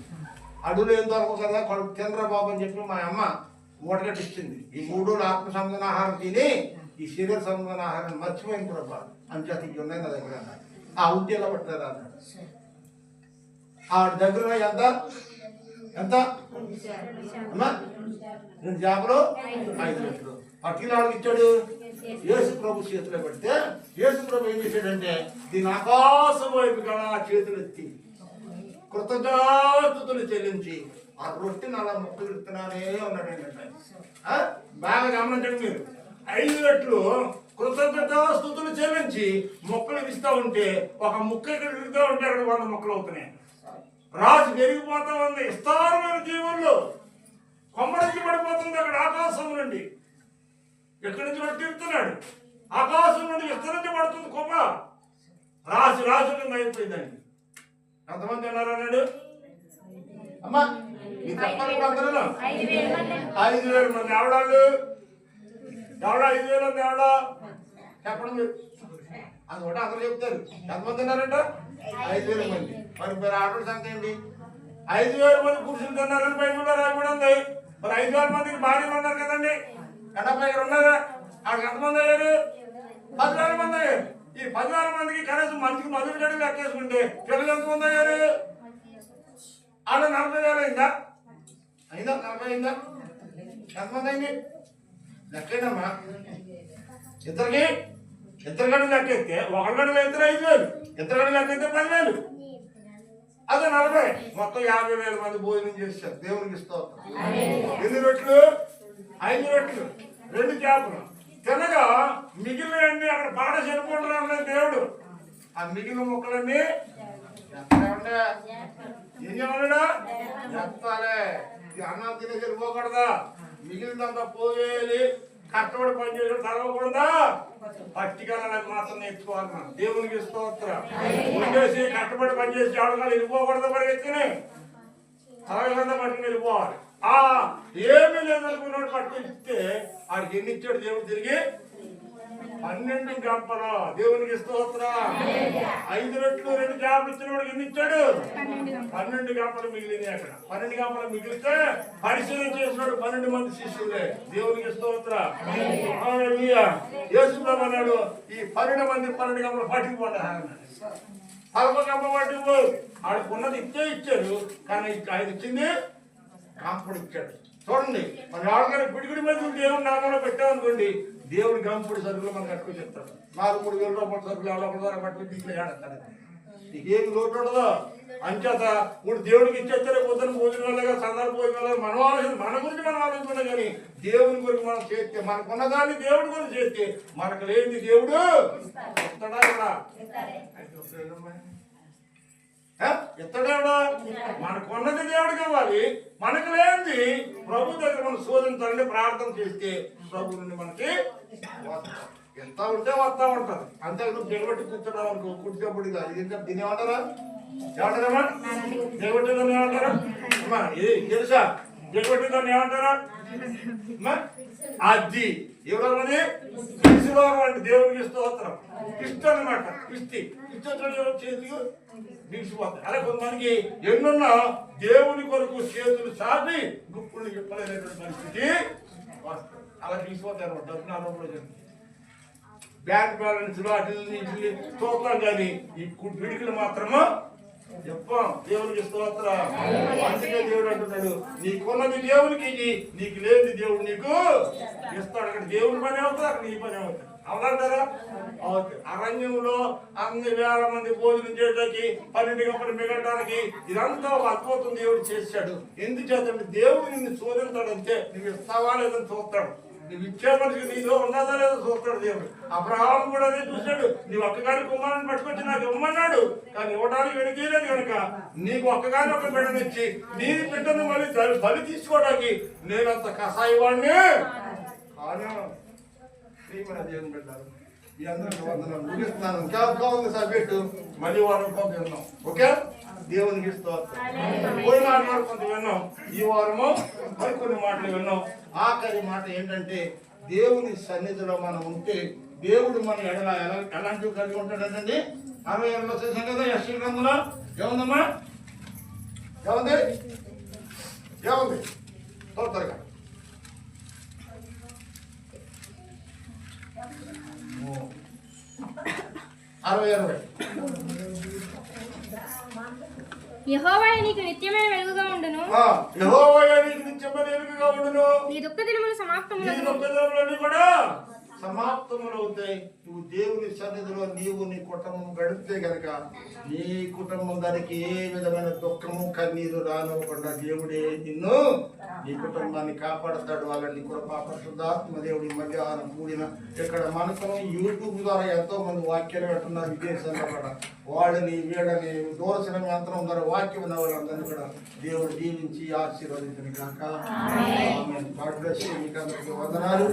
అడుగులు ఏం దొరకవు కదా, కడుపు తినరా బాబు అని చెప్పి మా అమ్మ మూట కట్టించింది. ఈ 3 రోజులు ఆత్మ సంబంధన ఆహారం తిని ఈ శరీర సంబంధన ఆహారం మర్చిపోయింది ప్రభా అని చేత ఇవి ఉన్నాయి నా దగ్గర అన్నాడు. ఆ ఉంటే ఎలా పట్టలేదు అన్నాడు. ఆవిడ దగ్గర ఎంత ఎంత అమ్మా? 2 చేపలు 5 రొట్టెలు పట్టుకుని ఆవిడకి ఇచ్చాడు. యేసు ప్రభు చేతిలో పెడితే యేసు ప్రభు ఏం చేశాడంటే దీని ఆకాశం వైపు కదా చేతులు ఎత్తి కృతజ్ఞతాస్తుతులు చెల్లించి ఆ రొట్టెని అలా ముక్కలు ఇస్తున్నానే ఉన్నాడు. ఏంటంటే బాగా గమనించండి మీరు, 5 రెట్లు కృతజ్ఞతాస్తుతులు చెల్లించి మొక్కలు ఇస్తా ఉంటే ఒక ముక్క ఇక్కడ ఇరుగుతూ ఉంటే అక్కడ 100 మొక్కలు అవుతున్నాయి. రాజు పెరిగిపోతా ఉంది. విస్తారమైన జీవుల్లో కొమ్మరించి పడిపోతుంది. అక్కడ ఆకాశం నుండి ఎక్కడి నుంచి వాడు తిరుగుతున్నాడు, ఆకాశం నుండి విస్తరించబడుతుంది కొమ్మ. రాజు కింద అయిపోయిందండి. ఎంతమంది ఉన్నారు అన్నాడు అమ్మా? మీ చెప్పాలి 5,000 మంది. ఎవడాళ్ళు 5,000 మంది ఎవడా చెప్పండి మీరు. అది ఒకటి అందరూ చెప్తారు. ఎంతమంది ఉన్నారంట? 5,000 మంది. మరి ఆటల సంఖ్య ఏంటి? 5,000 మంది పురుషులు తిన్నారని బైబిల్లో రాయబడి ఉంది. మరి 5,000 మందికి భార్యలు ఉన్నారు కదండి, 80 ఉన్నారా? ఆడికి ఎంతమంది అయ్యారు? 10,000 మంది అయ్యారు. ఈ 10,000 మందికి కనీసం మంచికి మధుర గడి లెక్కేసుకుంటే పిల్లలు ఎంతమంది అయ్యారు? ఆడ 40,000 అయిందా? 40 అయిందా? ఎంతమంది అయింది? లెక్కేనమ్మా. ఇద్దరు గడులు లెక్కెత్తే ఒకరి గడులు అయితే 5,000, ఇద్దరు గడులు లెక్కెత్తే 10,000, అదే 40. మొత్తం 50,000 మంది భోజనం చేశారు. దేవునికి స్తోత్రం. ఎన్ని రొట్టెలు? 5 రొట్టెలు 2 చేపలు తినగా మిగిలినవన్నీ అక్కడ పాట చనిపోతున్నాడు దేవుడు. ఆ మిగిలిన ముక్కలన్నీ ఏం చేయమన్నాడా? చెప్పాలి. అన్నం తినే సరిపోకూడదా? మిగిలినంతా పోయేది కష్టపడి పని చేసి చదవకూడదా పట్టికలకు మాత్రం నేర్చుకోవాలి మనం. దేవునికి స్తోత్రం. ఉండేసి కష్టపడి పని చేసి ఆడగాలు వెళ్ళిపోకూడదు పరిగెత్తుని చదవకుండా పట్టుకుని వెళ్ళిపోవాలి. ఏమీ లేదనుకున్నాడు పట్టుకొస్తే ఆడికి ఎన్ని ఇచ్చాడు దేవుడు తిరిగి 12 గంపలు. దేవునికి స్తోత్రం. 5 రొట్టెలు 2 చేపలు ఇచ్చిన వాడికి ఎన్ని ఇచ్చాడు? 12 గంపలు మిగిలినాయి. అక్కడ 12 గంపలు మిగిలితే పరిశీలన చేసినాడు 12 మంది శిష్యులే. దేవునికి స్తోత్రం. యేసుప్రభు అన్నాడు ఈ 12 మంది 12 గంపలు పట్టుకుపోతారు. 11 గంప పట్టుకుపో ఆడికి ఉన్నది ఇచ్చారు. కానీ ఆయన ఇచ్చింది గంపడు ఇచ్చాడు. చూడండి మన ఆడగారు పిడిగుడి మీద దేవుని నామంలో పెట్టామనుకోండి, దేవుడి గంపుడు సరుకులు మనం కట్టుకుని చెప్తాడు. 4-3 వేల రూపాయల సరుకులు ఎవరొకరి ద్వారా పట్టుకుని దీంట్లో ఏడతాడు. ఏమి లోటు ఉండదు. అంచేత ఇప్పుడు దేవుడికి ఇచ్చేస్తే పొద్దున భోజనం వల్ల సందర్భ భోజనం వల్ల మనం ఆలోచన మన గురించి మనం ఆలోచించాలి. కానీ దేవుని గురించి మనం చేస్తే మనకున్నదాన్ని దేవుడి గురించి చేస్తే మనకు లేని దేవుడు ఇస్తాడా కదా? ఇస్తాడా? మనకున్నది దేవుడికి ఇవ్వాలి. మనకు లేనిది ప్రభు దగ్గర మనం శోధించాలని ప్రార్థన చేస్తే ప్రభు నుండి మనకి ఎంత ఉంటే వస్తా ఉంటది. అంతే నువ్వు దిగబట్టి కూర్చున్నావు అనుకో, కూర్చోబడి ఇది ఇంకా దీని ఏమంటారా? ఏమంటారమ్మా? దిగబట్టిందని ఏమంటారా అమ్మా? ఇది తెలుసా? దిగబట్టిందని ఏమంటారా? అది ఎవరన్నది పిసిలోరం అంటే దేవునికి స్తోత్రం. పిస్ట్ అనమాట. పిస్తి చేతికి బిగిసిపోతాయి. అలా కొంతమందికి ఎన్నున్నా దేవుని కొరకు చేతులు చాపి గుప్పులు చెప్పలేనటువంటి పరిస్థితి వస్తుంది. అలా బిగిసిపోతాయి అనమాట. డబ్బు బ్యాంక్ బ్యాలెన్స్ అటు చూద్దాం కానీ ఈ పిడికిలు మాత్రము చెప్పాం. దేవునికి స్తోత్రం. అందుకే దేవుడు అంటున్నాడు నీకున్నది దేవునికి నీకు లేని దేవుడు నీకు ఇస్తాడు. అక్కడ దేవుని పని అవుతుంది, అక్కడ నీ పని అవుతుంది. అవునంటారా? అవుతుంది. అరణ్యంలో అన్ని వేల మంది భోజనం చేయడానికి 12 గంటలు మిగలడానికి ఇదంతా ఒక అద్భుతం దేవుడు చేశాడు. ఎందుచేతంటే దేవుడు నిన్ను శోధించాడు. అంతే నువ్వు ఇస్తావా లేదని చూస్తాడు. నువ్వు ఇచ్చే మనిషికి నీలో ఉన్నదా లేదో చూస్తాడు దేవుడు. అబ్రహాం కూడా అదే చూశాడు. నీ ఒక్కగాని కుమారుని పట్టుకొచ్చి నాకు ఇవ్వమన్నాడు, కానీ ఇవ్వడానికి వెనుకలేదు కనుక నీకు ఒక్కగాని ఒక బిడ్డనిచ్చి నీ బిడ్డను మళ్ళీ బలి తీసుకోవడానికి నేనంత కషాయి వాడిని కాను. దేవుని పెట్టారు. ఈ అందరికీ వందనాలు. ముగిస్తున్నాను. ఇంకా ఉంది సబ్జెక్టు. మళ్ళీ వారం కొంత విన్నాం. ఓకే? దేవునికి స్తోత్రం. పోయిన వారం కొంత విన్నాం. ఈ వారము మరికొన్ని మాటలు విన్నాం. ఆఖరి మాట ఏంటంటే దేవుని సన్నిధిలో మనం ఉంటే దేవుడు మన ఎలాంటివి కలిగి ఉంటాడండి. 60 చేసాం కదా యెషయా గ్రంథంలో. ఏముందమ్మా? ఏముంది? త్వరగా 60. యెహోవాయే నీకు నిత్యమైన వెలుగుగా ఉండును. యెహోవాయే నీకు నిత్యమైన వెలుగుగా ఉండును. నీ దుఃఖ దినములు సమాప్తములగును. నీ దుఃఖ దినములన్నీ కూడా సమాప్తములవుతాయి. నువ్వు దేవుని సన్నిధిలో నీవు నీ కుటుంబం గడిపితే గనక నీ కుటుంబం దానికి ఏ విధమైన దుఃఖము కన్నీరు రానివ్వకుండా దేవుడే నిన్ను నీ కుటుంబాన్ని కాపాడుతాడు. వాళ్ళని కృపా పరిశుద్ధాత్మ దేవుడి మధ్యాహ్నం కూడిన ఇక్కడ మనకు యూట్యూబ్ ద్వారా ఎంతో మంది వాక్యాలు పెట్టున్నారు విదేశాల్లో కూడా. వాళ్ళని వీళ్ళని దూరచిన యంత్రం ద్వారా వాక్యం ఉన్న వాళ్ళందరినీ కూడా దేవుడు దీవించి ఆశీర్వదించిన కాక. God bless you. మీకు అందరికీ వందనాలు.